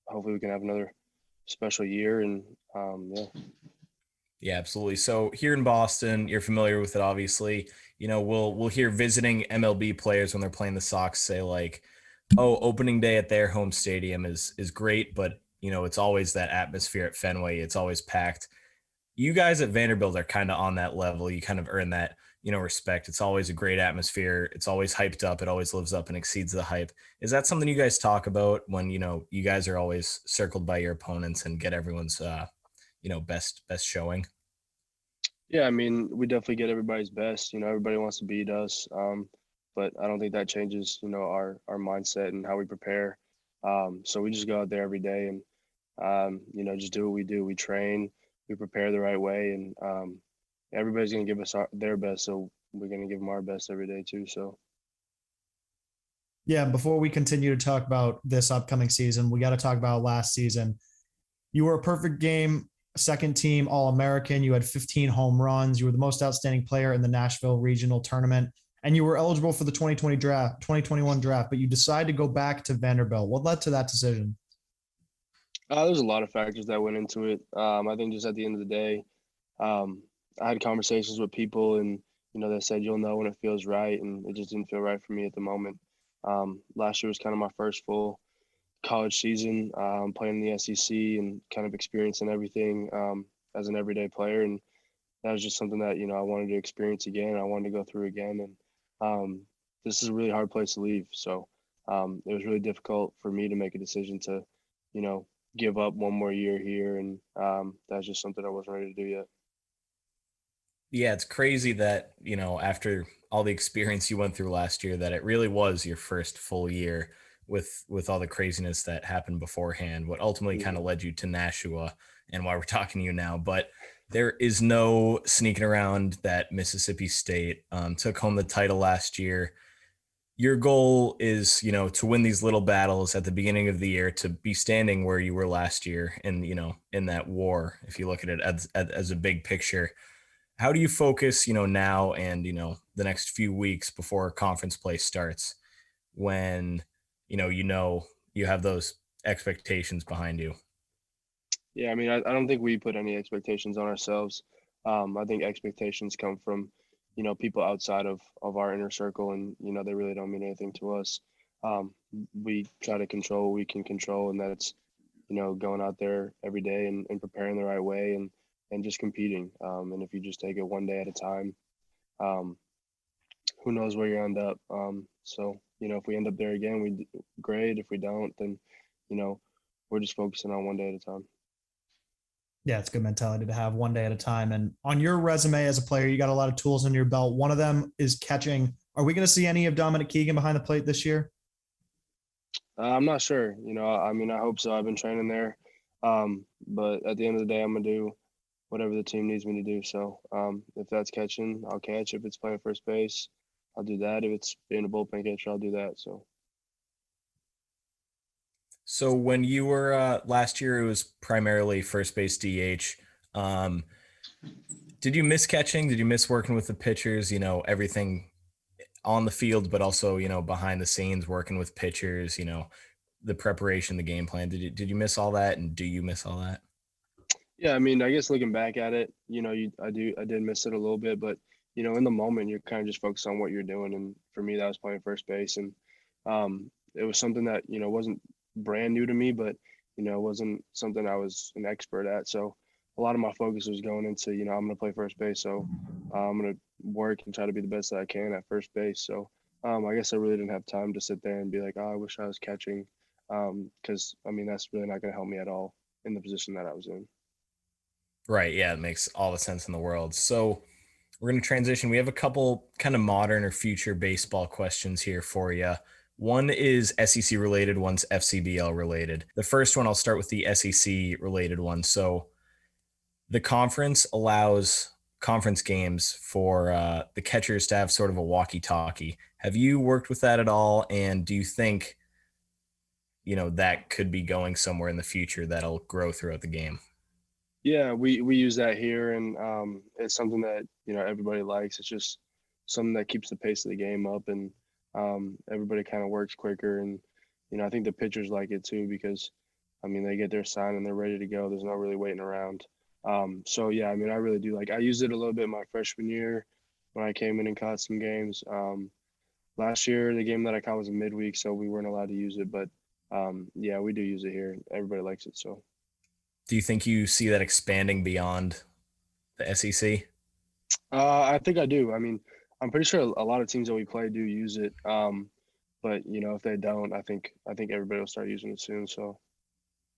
hopefully we can have another special year. And yeah. Yeah, absolutely. So here in Boston, you're familiar with it, obviously. We'll hear visiting MLB players when they're playing the Sox say like, "Oh, opening day at their home stadium is great, but it's always that atmosphere at Fenway. It's always packed." You guys at Vanderbilt are kind of on that level. You kind of earn that, respect. It's always a great atmosphere. It's always hyped up. It always lives up and exceeds the hype. Is that something you guys talk about when, you guys are always circled by your opponents and get everyone's, best showing? Yeah, I mean, we definitely get everybody's best. Everybody wants to beat us, but I don't think that changes, our mindset and how we prepare. So we just go out there every day and, just do what we do. We train, we prepare the right way, and everybody's going to give us their best. So we're going to give them our best every day too. So. Yeah, before we continue to talk about this upcoming season, we got to talk about last season. You were a perfect game, second team All-American. You had 15 home runs. You were the most outstanding player in the Nashville Regional Tournament, and you were eligible for the 2021 draft, but you decided to go back to Vanderbilt. What led to that decision? There's a lot of factors that went into it. I think just at the end of the day, I had conversations with people, and they said you'll know when it feels right, and it just didn't feel right for me at the moment. Last year was kind of my first full college season, playing in the SEC and kind of experiencing everything as an everyday player, and that was just something that I wanted to experience again. I wanted to go through again, and this is a really hard place to leave. So it was really difficult for me to make a decision to, give up one more year here, and that's just something I wasn't ready to do yet. Yeah, it's crazy that, after all the experience you went through last year, that it really was your first full year with all the craziness that happened beforehand, what ultimately kind of led you to Nashua and why we're talking to you now. But there is no sneaking around that Mississippi State took home the title last year. Your goal is, to win these little battles at the beginning of the year, to be standing where you were last year and, in that war, if you look at it as a big picture. How do you focus, now and, the next few weeks before conference play starts when, you have those expectations behind you? Yeah, I mean, I don't think we put any expectations on ourselves. I think expectations come from, people outside of our inner circle, and, they really don't mean anything to us. We try to control what we can control, and that's, going out there every day and preparing the right way and just competing. And if you just take it one day at a time, who knows where you end up. So, if we end up there again, great. If we don't, then, we're just focusing on one day at a time. Yeah, it's a good mentality to have, one day at a time. And on your resume as a player, you got a lot of tools in your belt. One of them is catching. Are we going to see any of Dominic Keegan behind the plate this year? I'm not sure. I mean, I hope so. I've been training there. But at the end of the day, I'm going to do whatever the team needs me to do. So if that's catching, I'll catch. If it's playing first base, I'll do that. If it's being a bullpen catcher, I'll do that. So when you were last year, it was primarily first base DH. Did you miss catching? Did you miss working with the pitchers? Everything on the field, but also, behind the scenes, working with pitchers, the preparation, the game plan. Did you miss all that? And do you miss all that? Yeah, I mean, I guess looking back at it, I did miss it a little bit, but in the moment, you're kind of just focused on what you're doing. And for me, that was playing first base, and it was something that wasn't brand new to me, but it wasn't something I was an expert at. So a lot of my focus was going into I'm going to play first base, so I'm going to work and try to be the best that I can at first base. So I guess I really didn't have time to sit there and be like, oh, I wish I was catching, because I mean that's really not going to help me at all in the position that I was in. Right. Yeah, it makes all the sense in the world. So we're going to transition. We have a couple kind of modern or future baseball questions here for you. One is SEC related, one's FCBL related. The first one, I'll start with the SEC related one. So the conference allows conference games for the catchers to have sort of a walkie-talkie. Have you worked with that at all? And do you think, that could be going somewhere in the future that'll grow throughout the game? Yeah, we use that here, and it's something that everybody likes. It's just something that keeps the pace of the game up, and everybody kind of works quicker. And I think the pitchers like it too because, they get their sign and they're ready to go. There's no really waiting around. So yeah, I really do like. I used it a little bit my freshman year when I came in and caught some games. Last year, the game that I caught was a midweek, so we weren't allowed to use it. But yeah, we do use it here. Everybody likes it, so. Do you think you see that expanding beyond the SEC? I think I do. I'm pretty sure a lot of teams that we play do use it. But if they don't, I think everybody will start using it soon. So.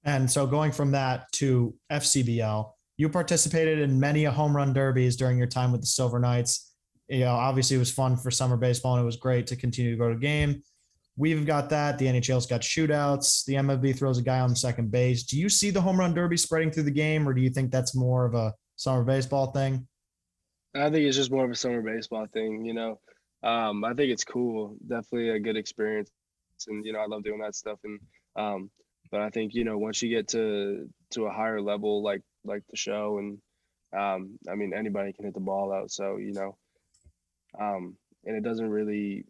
And so going from that to FCBL, you participated in many home run derbies during your time with the Silver Knights. Obviously it was fun for summer baseball and it was great to continue to go to game. We've got that. The NHL's got shootouts. The MLB throws a guy on the second base. Do you see the home run derby spreading through the game, or do you think that's more of a summer baseball thing? I think it's just more of a summer baseball thing, I think it's cool. Definitely a good experience. And, I love doing that stuff. And, but I think, once you get to a higher level, like the show and, anybody can hit the ball out. So, and it doesn't really,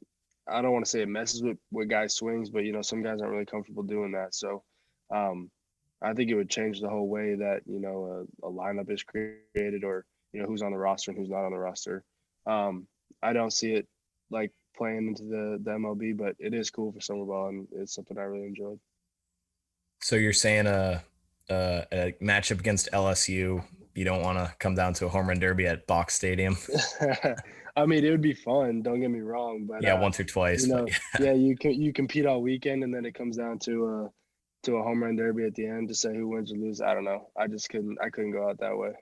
I don't want to say it messes with guys' swings, but, some guys aren't really comfortable doing that. So, I think it would change the whole way that, a lineup is created or, who's on the roster and who's not on the roster. I don't see it like playing into the MLB, but it is cool for summer ball and it's something I really enjoyed. So you're saying a matchup against LSU, you don't want to come down to a home run derby at Box Stadium? It would be fun. Don't get me wrong, but yeah, once or twice. Yeah, you compete all weekend, and then it comes down to a home run derby at the end to say who wins or loses. I don't know. I couldn't go out that way.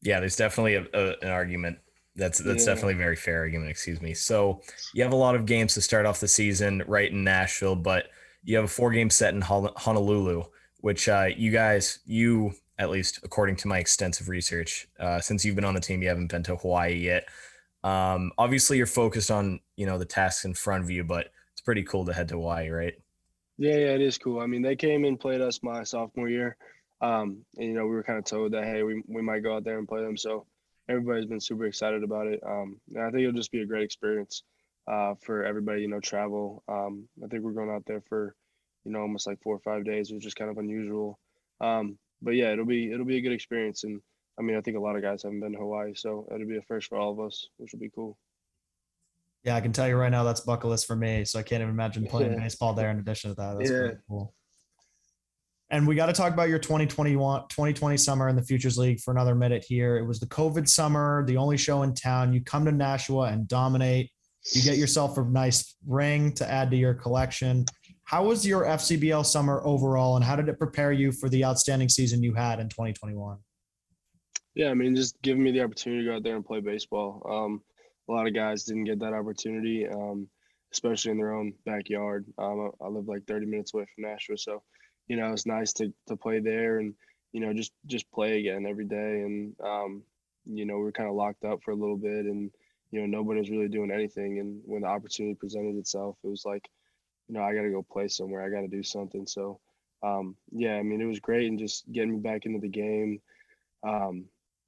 Yeah, there's definitely an argument. That's definitely a very fair argument. Excuse me. So you have a lot of games to start off the season right in Nashville, but you have a 4-game set in Honolulu, which you at least according to my extensive research, since you've been on the team, you haven't been to Hawaii yet. Obviously, you're focused on the tasks in front of you, but it's pretty cool to head to Hawaii, right? Yeah, it is cool. They came and played us my sophomore year. And, we were kind of told that, hey, we might go out there and play them. So everybody's been super excited about it. And I think it'll just be a great experience for everybody, travel. I think we're going out there for, almost like 4 or 5 days, which is kind of unusual. But yeah, it'll be a good experience. And I think a lot of guys haven't been to Hawaii, so it'll be a first for all of us, which will be cool. Yeah, I can tell you right now that's bucket list for me. So I can't even imagine playing baseball there in addition to that. That's pretty cool. And we got to talk about your 2020 summer in the Futures League for another minute here. It was the COVID summer, the only show in town. You come to Nashua and dominate. You get yourself a nice ring to add to your collection. How was your FCBL summer overall, and how did it prepare you for the outstanding season you had in 2021? Yeah, just giving me the opportunity to go out there and play baseball. A lot of guys didn't get that opportunity, especially in their own backyard. I live like 30 minutes away from Nashua, so it's nice to play there and just play again every day. And we were kind of locked up for a little bit, and nobody was really doing anything. And when the opportunity presented itself, it was like, I got to go play somewhere. I got to do something. So yeah, it was great, and just getting me back into the game.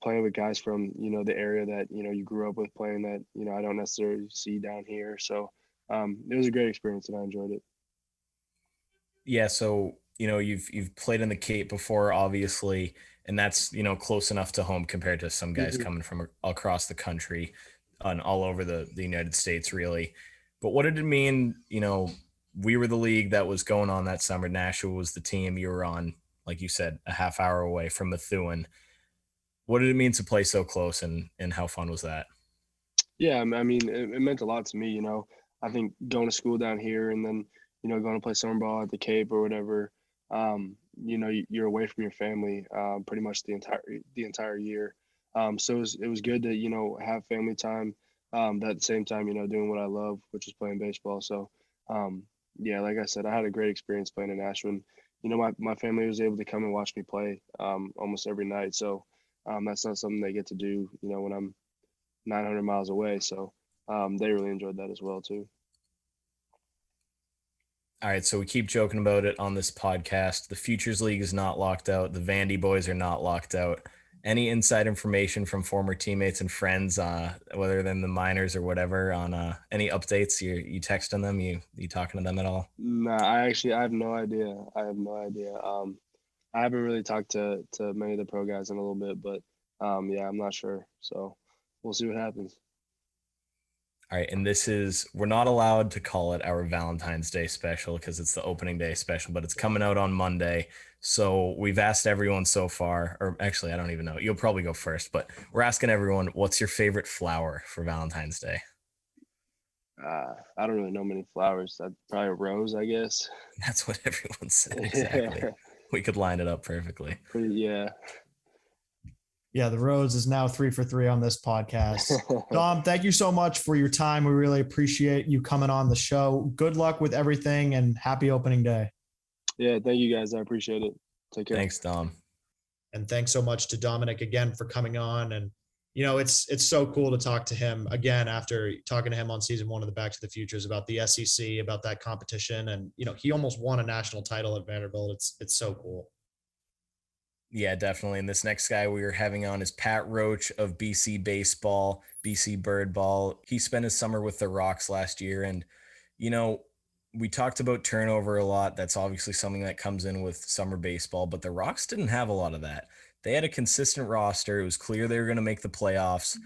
Playing with guys from the area that you grew up with, playing that I don't necessarily see down here. So it was a great experience and I enjoyed it. Yeah, so you've played in the Cape before, obviously, and that's close enough to home compared to some guys coming from across the country and all over the United States, really. But what did it mean? We were the league that was going on that summer. Nashua was the team. You were on, like you said, a half hour away from Methuen. What did it mean to play so close, and how fun was that? Yeah, it meant a lot to me. I think going to school down here and then going to play summer ball at the Cape or whatever. You're away from your family pretty much the entire year. So it was good to have family time but at the same time, doing what I love, which is playing baseball. So, yeah, like I said, I had a great experience playing in Ashland. My family was able to come and watch me play almost every night. So that's not something they get to do, when I'm 900 miles away. So they really enjoyed that as well, too. All right, so we keep joking about it on this podcast. The Futures League is not locked out. The Vandy boys are not locked out. Any inside information from former teammates and friends, whether than the minors or whatever, on any updates? You texting them? You talking to them at all? Nah, I have no idea. I have no idea. I haven't really talked to many of the pro guys in a little bit, but yeah, I'm not sure. So we'll see what happens. All right, and we're not allowed to call it our Valentine's Day special because it's the opening day special, but it's coming out on Monday. So we've asked everyone so far, or actually, I don't even know. You'll probably go first, but we're asking everyone, what's your favorite flower for Valentine's Day? I don't really know many flowers. Probably a rose, I guess. That's what everyone said. Exactly. We could line it up perfectly. Yeah. Yeah, the Rose is now 3 for 3 on this podcast. Dom, thank you so much for your time. We really appreciate you coming on the show. Good luck with everything and happy opening day. Yeah, thank you guys. I appreciate it. Take care. Thanks, Dom. And thanks so much to Dominic again for coming on. And, it's so cool to talk to him again after talking to him on season 1 of the Back to the Futures about the SEC, about that competition. And, he almost won a national title at Vanderbilt. It's so cool. Yeah, definitely. And this next guy we are having on is Pat Roach of BC Baseball, BC Bird Ball. He spent his summer with the Rox last year. And, we talked about turnover a lot. That's obviously something that comes in with summer baseball, but the Rox didn't have a lot of that. They had a consistent roster. It was clear they were going to make the playoffs,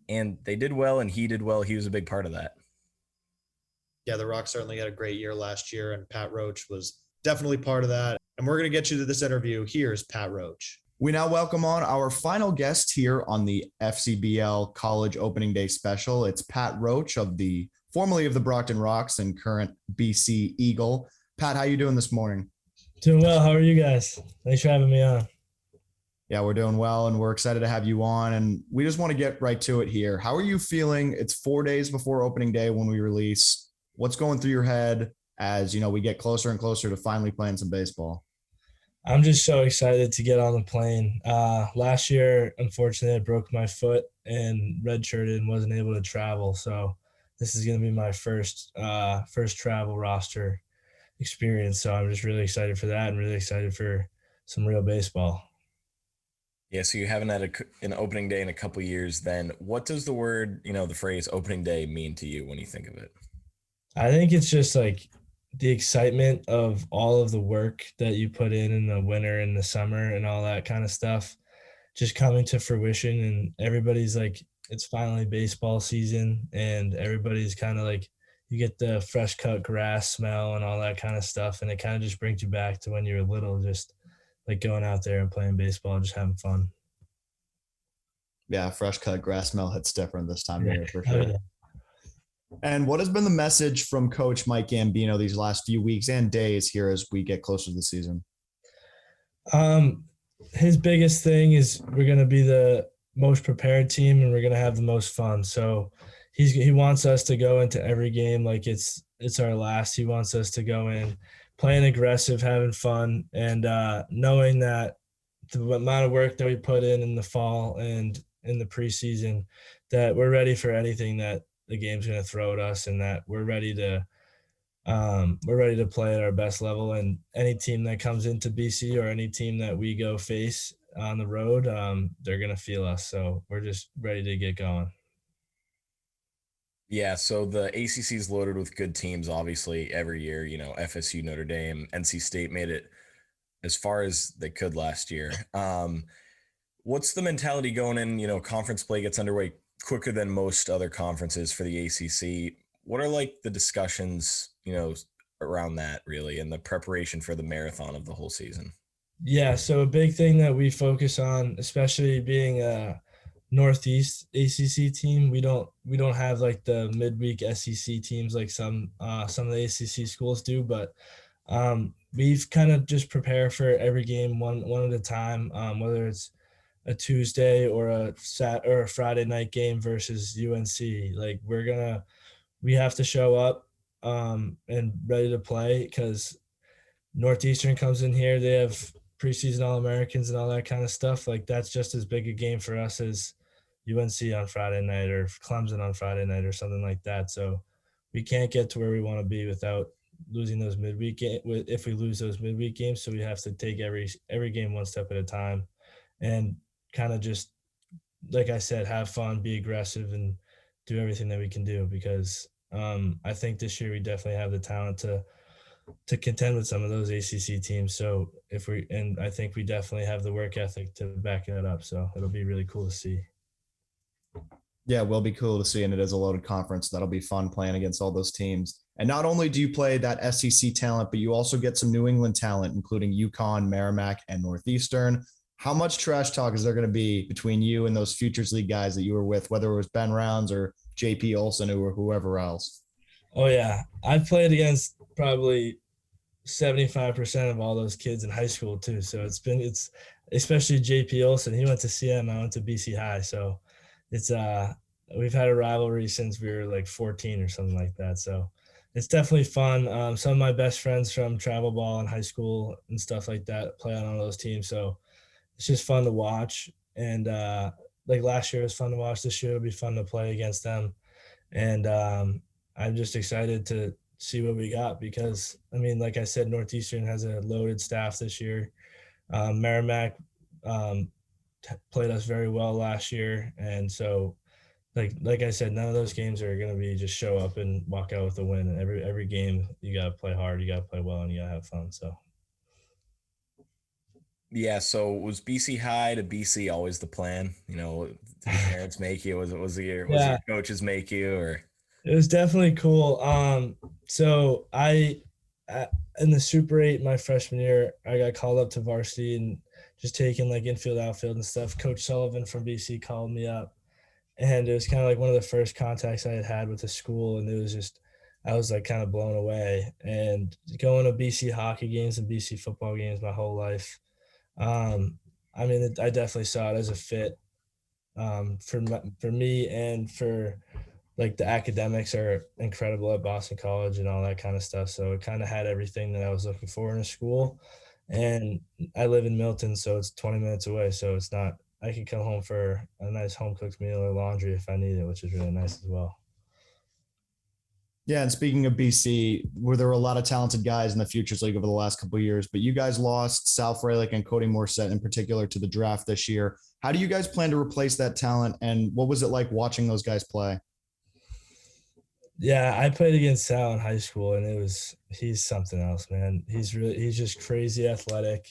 and they did well, and he did well. He was a big part of that. Yeah, the Rox certainly had a great year last year, and Pat Roach was definitely part of that. And we're going to get you to this interview. Here's Pat Roach. We now welcome on our final guest here on the FCBL College Opening Day Special. It's Pat Roach formerly of the Brockton Rox and current BC Eagle. Pat, how you doing this morning? Doing well. How are you guys? Thanks for having me on. Yeah, we're doing well, and we're excited to have you on. And we just want to get right to it here. How are you feeling? It's 4 days before opening day when we release. What's going through your head as, we get closer and closer to finally playing some baseball? I'm just so excited to get on the plane. Last year, unfortunately, I broke my foot and redshirted and wasn't able to travel. So this is going to be my first travel roster experience. So I'm just really excited for that and really excited for some real baseball. Yeah, so you haven't had an opening day in a couple of years then. What does the word, the phrase opening day mean to you when you think of it? I think it's just like the excitement of all of the work that you put in the winter and the summer and all that kind of stuff just coming to fruition, and everybody's like, it's finally baseball season, and everybody's kind of like, you get the fresh cut grass smell and all that kind of stuff, and it kind of just brings you back to when you were little, just like going out there and playing baseball, just having fun. Yeah, fresh cut grass smell hits different this time of year for sure. Oh, yeah. And what has been the message from Coach Mike Gambino these last few weeks and days here as we get closer to the season? His biggest thing is we're going to be the most prepared team and we're going to have the most fun. So he wants us to go into every game like it's our last. He wants us to go in playing aggressive, having fun, and knowing that the amount of work that we put in the fall and in the preseason, that we're ready for anything that the game's going to throw at us, and that we're ready to play at our best level. And any team that comes into BC or any team that we go face on the road, they're going to feel us. So we're just ready to get going. Yeah, so the ACC is loaded with good teams, obviously, every year. FSU, Notre Dame, NC State made it as far as they could last year. What's the mentality going in? Conference play gets underway quicker than most other conferences for the ACC. What are like the discussions, around that really, and the preparation for the marathon of the whole season? Yeah, so a big thing that we focus on, especially being a Northeast ACC team, we don't have like the midweek SEC teams like some of the ACC schools do, but we've kind of just prepare for every game one at a time, whether it's a Tuesday or a Friday night game versus UNC. Like we have to show up and ready to play because Northeastern comes in here. They have preseason All-Americans and all that kind of stuff. Like that's just as big a game for us as UNC on Friday night or Clemson on Friday night or something like that. So we can't get to where we want to be without losing those midweek if we lose those midweek games. So we have to take every game one step at a time and kind of just, like I said, have fun, be aggressive, and do everything that we can do because I think this year we definitely have the talent to contend with some of those ACC teams. So I think we definitely have the work ethic to back that up. So it'll be really cool to see. Yeah, it will be cool to see, and it is a loaded conference. That'll be fun playing against all those teams. And not only do you play that SEC talent, but you also get some New England talent, including UConn, Merrimack, and Northeastern. How much trash talk is there going to be between you and those Futures League guys that you were with, whether it was Ben Rounds or JP Olson or whoever else? Oh yeah, I played against probably 75% of all those kids in high school too. So it's especially JP Olson. He went to CM, I went to BC High. So it's we've had a rivalry since we were like 14 or something like that. So it's definitely fun. Some of my best friends from travel ball in high school and stuff like that play on all those teams. So it's just fun to watch. And like last year was fun to watch. This year it'll be fun to play against them. And I'm just excited to see what we got because, I mean, like I said, Northeastern has a loaded staff this year. Merrimack played us very well last year. And so, like I said, none of those games are going to be just show up and walk out with a win. And every game, you got to play hard, you got to play well, and you got to have fun. So. Yeah, so was BC High to BC always the plan? You know, did your parents make you? Was your coaches make you, or? It was definitely cool. So in the Super 8 my freshman year, I got called up to varsity and just taking like infield, outfield and stuff. Coach Sullivan from BC called me up, and it was kind of like one of the first contacts I had with the school, and it was just I was like kind of blown away. And going to BC hockey games and BC football games my whole life. I mean, I definitely saw it as a fit for me and for like the academics are incredible at Boston College and all that kind of stuff. So it kind of had everything that I was looking for in a school. And I live in Milton, so it's 20 minutes away. So it's not, I can come home for a nice home cooked meal or laundry if I need it, which is really nice as well. Yeah, and speaking of BC, where there were a lot of talented guys in the Futures League over the last couple of years, but you guys lost Sal Frelick and Cody Morissette in particular to the draft this year. How do you guys plan to replace that talent, and what was it like watching those guys play? Yeah, I played against Sal in high school, and he's something else, man. He's just crazy athletic.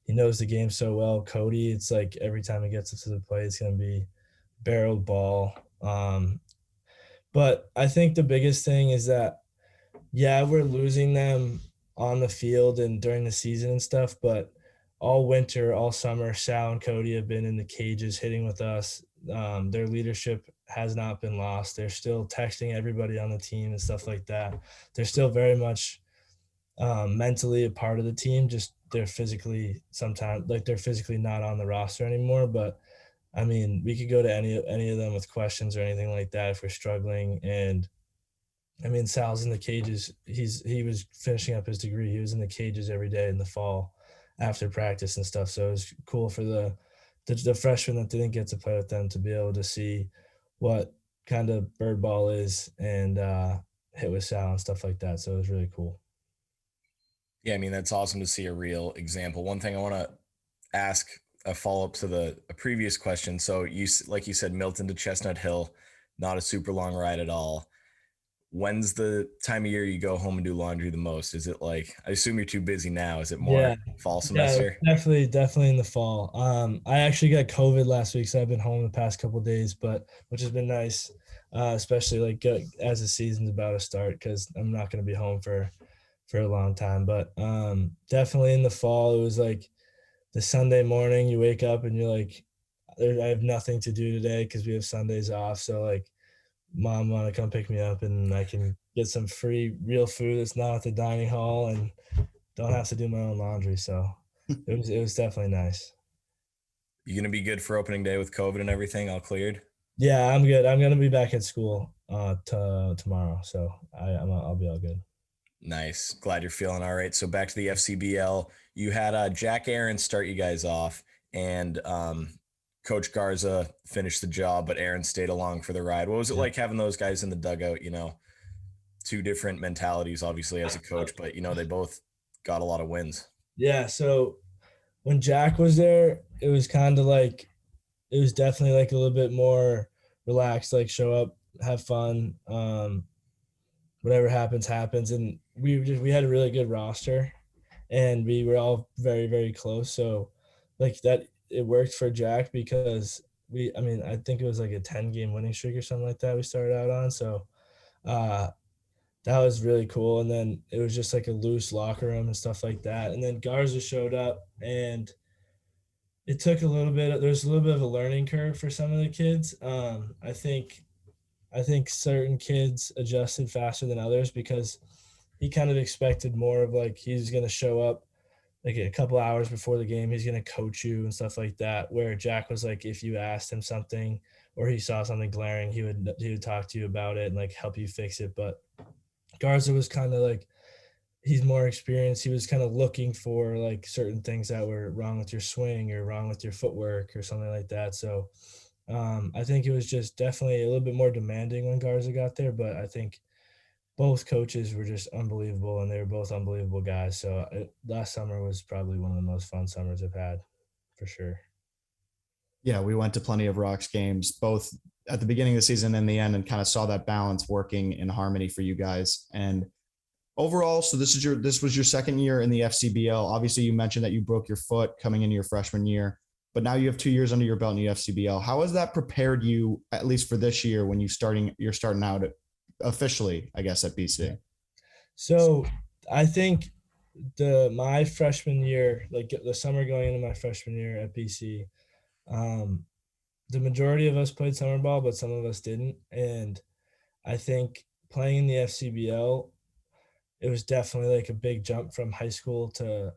He knows the game so well. Cody, it's like every time he gets to the plate, it's going to be barreled ball. But I think the biggest thing is that, yeah, we're losing them on the field and during the season and stuff, but all winter, all summer, Sal and Cody have been in the cages hitting with us. Their leadership has not been lost. They're still texting everybody on the team and stuff like that. They're still very much mentally a part of the team. Just they're physically not on the roster anymore. But I mean, we could go to any of them with questions or anything like that if we're struggling. And I mean, Sal's in the cages. He was finishing up his degree. He was in the cages every day in the fall after practice and stuff. So it was cool for the freshmen that didn't get to play with them to be able to see what kind of bird ball is and hit with Sal and stuff like that. So it was really cool. Yeah, I mean, that's awesome to see a real example. One thing I want to ask a follow-up to a previous question. So like you said, Milton to Chestnut Hill, not a super long ride at all. When's the time of year you go home and do laundry the most? Is it like, I assume you're too busy now. Is it more fall semester? Yeah, definitely in the fall. I actually got COVID last week, so I've been home the past couple of days, which has been nice, especially like as the season's about to start, because I'm not going to be home for a long time. But definitely in the fall, it was like the Sunday morning, you wake up and you're like, I have nothing to do today because we have Sundays off. So like, Mom want to come pick me up and I can get some free real food that's not at the dining hall and don't have to do my own laundry. So it was definitely nice. You gonna be good for opening day with COVID and everything all cleared? Yeah, I'm good. I'm gonna be back at school tomorrow, so I'll be all good. Nice. Glad you're feeling all right. So back to the FCBL. You had Jack Aaron start you guys off, and Coach Garza finished the job, but Aaron stayed along for the ride. What was it like having those guys in the dugout? You know, two different mentalities, obviously, as a coach, but, you know, they both got a lot of wins. Yeah, so when Jack was there, it was kind of like it was definitely like a little bit more relaxed, like show up, have fun. Whatever happens, happens. And we had a really good roster and we were all very, very close. So like that, it worked for Jack because I think it was like a 10-game winning streak or something like that we started out on. So that was really cool. And then it was just like a loose locker room and stuff like that. And then Garza showed up and it took a little bit, there's a little bit of a learning curve for some of the kids. I think certain kids adjusted faster than others because he kind of expected more of like he's going to show up like a couple hours before the game, he's going to coach you and stuff like that. Where Jack was like, if you asked him something or he saw something glaring, he would talk to you about it and like help you fix it. But Garza was kind of like he's more experienced. He was kind of looking for like certain things that were wrong with your swing or wrong with your footwork or something like that. So I think it was just definitely a little bit more demanding when Garza got there, but I think both coaches were just unbelievable and they were both unbelievable guys. So last summer was probably one of the most fun summers I've had for sure. Yeah, we went to plenty of Rox games, both at the beginning of the season and the end, and kind of saw that balance working in harmony for you guys. And overall, so this was your second year in the FCBL. Obviously, you mentioned that you broke your foot coming into your freshman year, but now you have 2 years under your belt in the FCBL. How has that prepared you, at least for this year, when you're starting out officially, I guess, at BC? So I think my freshman year, like the summer going into my freshman year at BC, the majority of us played summer ball, but some of us didn't. And I think playing in the FCBL, it was definitely like a big jump from high school to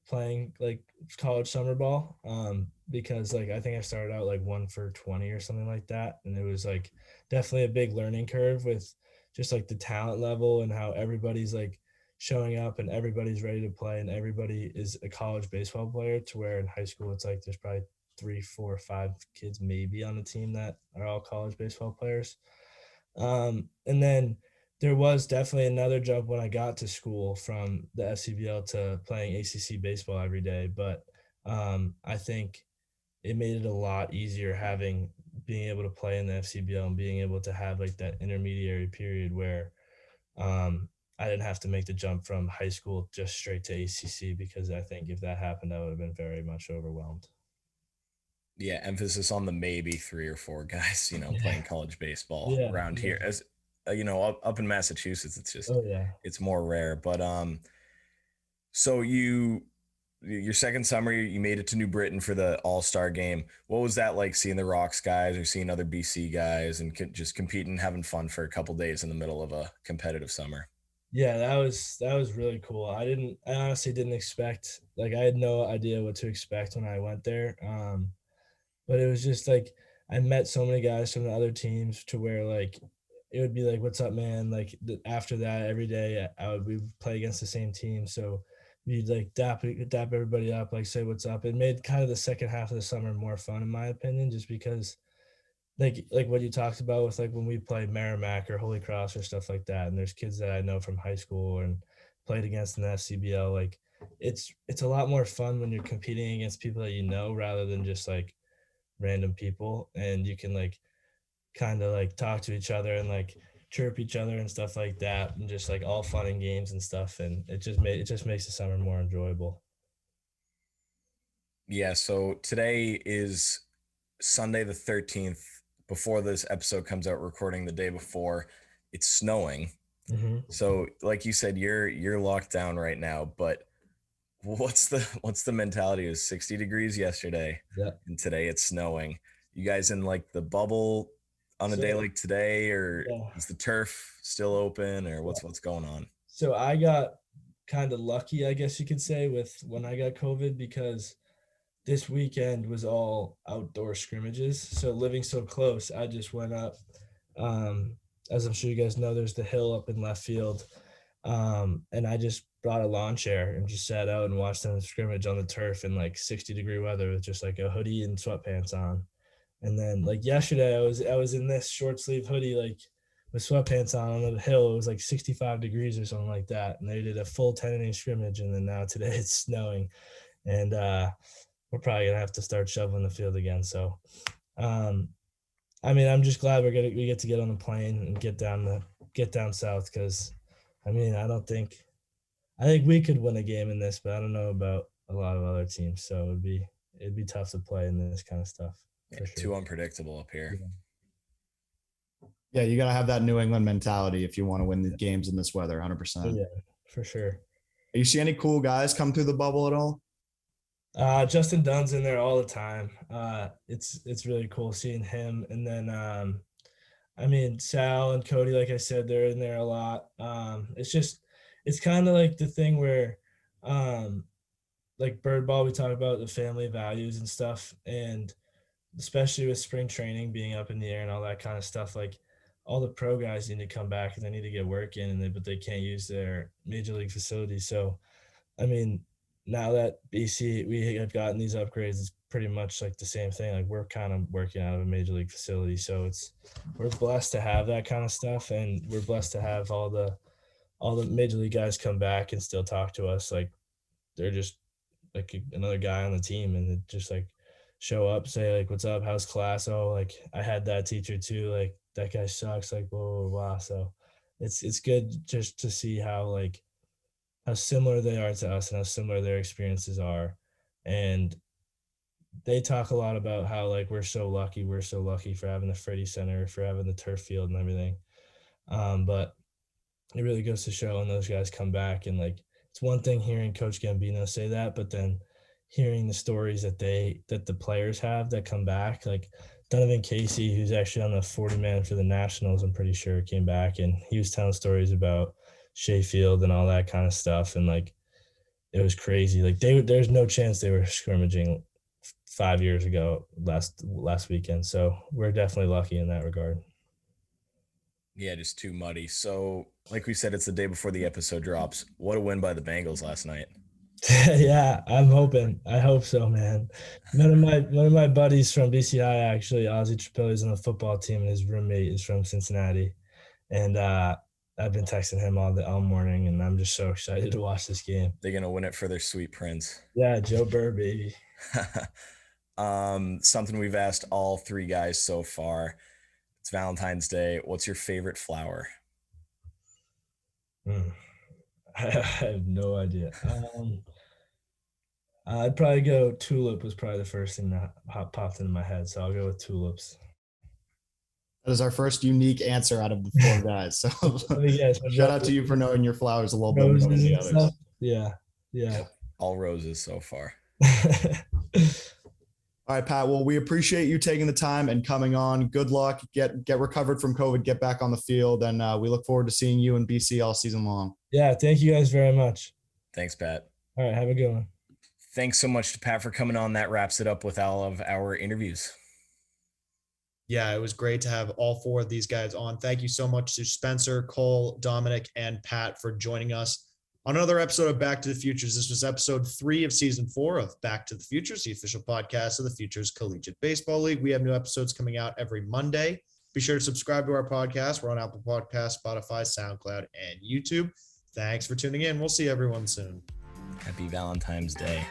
playing like college summer ball. Because like I think I started out like 1 for 20 or something like that. And it was like definitely a big learning curve with just like the talent level and how everybody's like showing up and everybody's ready to play and everybody is a college baseball player, to where in high school it's like there's probably 3, 4, 5 kids maybe on the team that are all college baseball players. And then there was definitely another jump when I got to school from the FCBL to playing ACC baseball every day. But I think it made it a lot easier being able to play in the FCBL and being able to have like that intermediary period where I didn't have to make the jump from high school just straight to ACC, because I think if that happened, I would have been very much overwhelmed. Yeah, emphasis on the maybe 3 or 4 guys, you know, playing college baseball Yeah. around here. As you know, up in Massachusetts, it's just Oh yeah. it's more rare. But so your second summer, you made it to New Britain for the All-Star game. What was that like, seeing the Rox guys or seeing other BC guys and just competing, having fun for a couple days in the middle of a competitive summer? Yeah, that was really cool. I honestly didn't expect, like I had no idea what to expect when I went there. But it was just like I met so many guys from the other teams to where like it would be like, "What's up, man?" Like after that, every day we would play against the same team, so we'd like dap everybody up, like say what's up. It made kind of the second half of the summer more fun, in my opinion, just because like what you talked about with like when we play Merrimack or Holy Cross or stuff like that, and there's kids that I know from high school and played against in the FCBL. Like it's a lot more fun when you're competing against people that you know rather than just like random people, and you can like kind of like talk to each other and like chirp each other and stuff like that, and just like all fun and games and stuff, and it just makes the summer more enjoyable. Yeah, so today is Sunday the 13th. Before this episode comes out, recording the day before, it's snowing. Mm-hmm. So like you said, you're locked down right now, but what's the mentality? It was 60 degrees yesterday, Yeah. and today it's snowing. You guys in like the bubble on a day like today, or yeah. is the turf still open, or what's going on? So I got kind of lucky, I guess you could say, with when I got COVID, because this weekend was all outdoor scrimmages. So living so close, I just went up. As I'm sure you guys know, there's the hill up in left field. And I just brought a lawn chair and just sat out and watched them scrimmage on the turf in like 60-degree weather with just like a hoodie and sweatpants on. And then like yesterday, I was in this short sleeve hoodie, like with sweatpants on the hill. It was like 65 degrees or something like that. And they did a full 10-inning scrimmage. And then now today it's snowing. And we're probably gonna have to start shoveling the field again. So, I mean, I'm just glad we get to get on the plane and get down south because, I mean, I think we could win a game in this, but I don't know about a lot of other teams. So it'd be tough to play in this kind of stuff. Yeah, For sure. Too unpredictable up here. Yeah, you got to have that New England mentality if you want to win the games in this weather, 100%. Yeah, for sure. You see any cool guys come through the bubble at all? Justin Dunn's in there all the time. It's really cool seeing him. And then, I mean, Sal and Cody, like I said, they're in there a lot. It's kind of like the thing where, like bird ball, we talk about the family values and stuff. And especially with spring training being up in the air and all that kind of stuff, like all the pro guys need to come back and they need to get work in, but they can't use their major league facilities. So, I mean, now that BC, we have gotten these upgrades, it's pretty much like the same thing. Like we're kind of working out of a major league facility. So we're blessed to have that kind of stuff. And we're blessed to have all the major league guys come back and still talk to us. Like they're just like another guy on the team and just like show up, say like, what's up? How's class? Oh, like I had that teacher too. Like that guy sucks. Like blah, blah, blah. So it's good just to see how similar they are to us and how similar their experiences are. And they talk a lot about how like we're so lucky for having the Freddie Center, for having the turf field and everything. But it really goes to show when those guys come back, and like it's one thing hearing Coach Gambino say that, but then hearing the stories that the players have that come back, like Donovan Casey, who's actually on the 40-man for the Nationals, I'm pretty sure came back, and he was telling stories about Shea Field and all that kind of stuff. And like, it was crazy. Like there's no chance they were scrimmaging 5 years ago last weekend. So we're definitely lucky in that regard. Yeah, just too muddy. So like we said, it's the day before the episode drops. What a win by the Bengals last night. Yeah, I hope so, man. One of my buddies from BCI, actually, Ozzy Trapilli, is on the football team, and his roommate is from Cincinnati. And I've been texting him all morning, and I'm just so excited to watch this game. They're gonna win it for their sweet prince. Yeah, Joe Burr, baby. Something we've asked all three guys so far. It's Valentine's Day. What's your favorite flower? I have no idea. I'd probably go tulip. Was probably the first thing that popped into my head, so I'll go with tulips. That is our first unique answer out of the four guys. So shout out to you for knowing your flowers a little bit more than the others. Yeah. All roses so far. All right, Pat. Well, we appreciate you taking the time and coming on. Good luck. Get recovered from COVID. Get back on the field, and we look forward to seeing you in BC all season long. Yeah, thank you guys very much. Thanks, Pat. All right, have a good one. Thanks so much to Pat for coming on. That wraps it up with all of our interviews. Yeah, it was great to have all four of these guys on. Thank you so much to Spencer, Cole, Dominic, and Pat for joining us on another episode of Back to the Futures. This was episode 3 of season 4 of Back to the Futures, the official podcast of the Futures Collegiate Baseball League. We have new episodes coming out every Monday. Be sure to subscribe to our podcast. We're on Apple Podcasts, Spotify, SoundCloud, and YouTube. Thanks for tuning in. We'll see everyone soon. Happy Valentine's Day.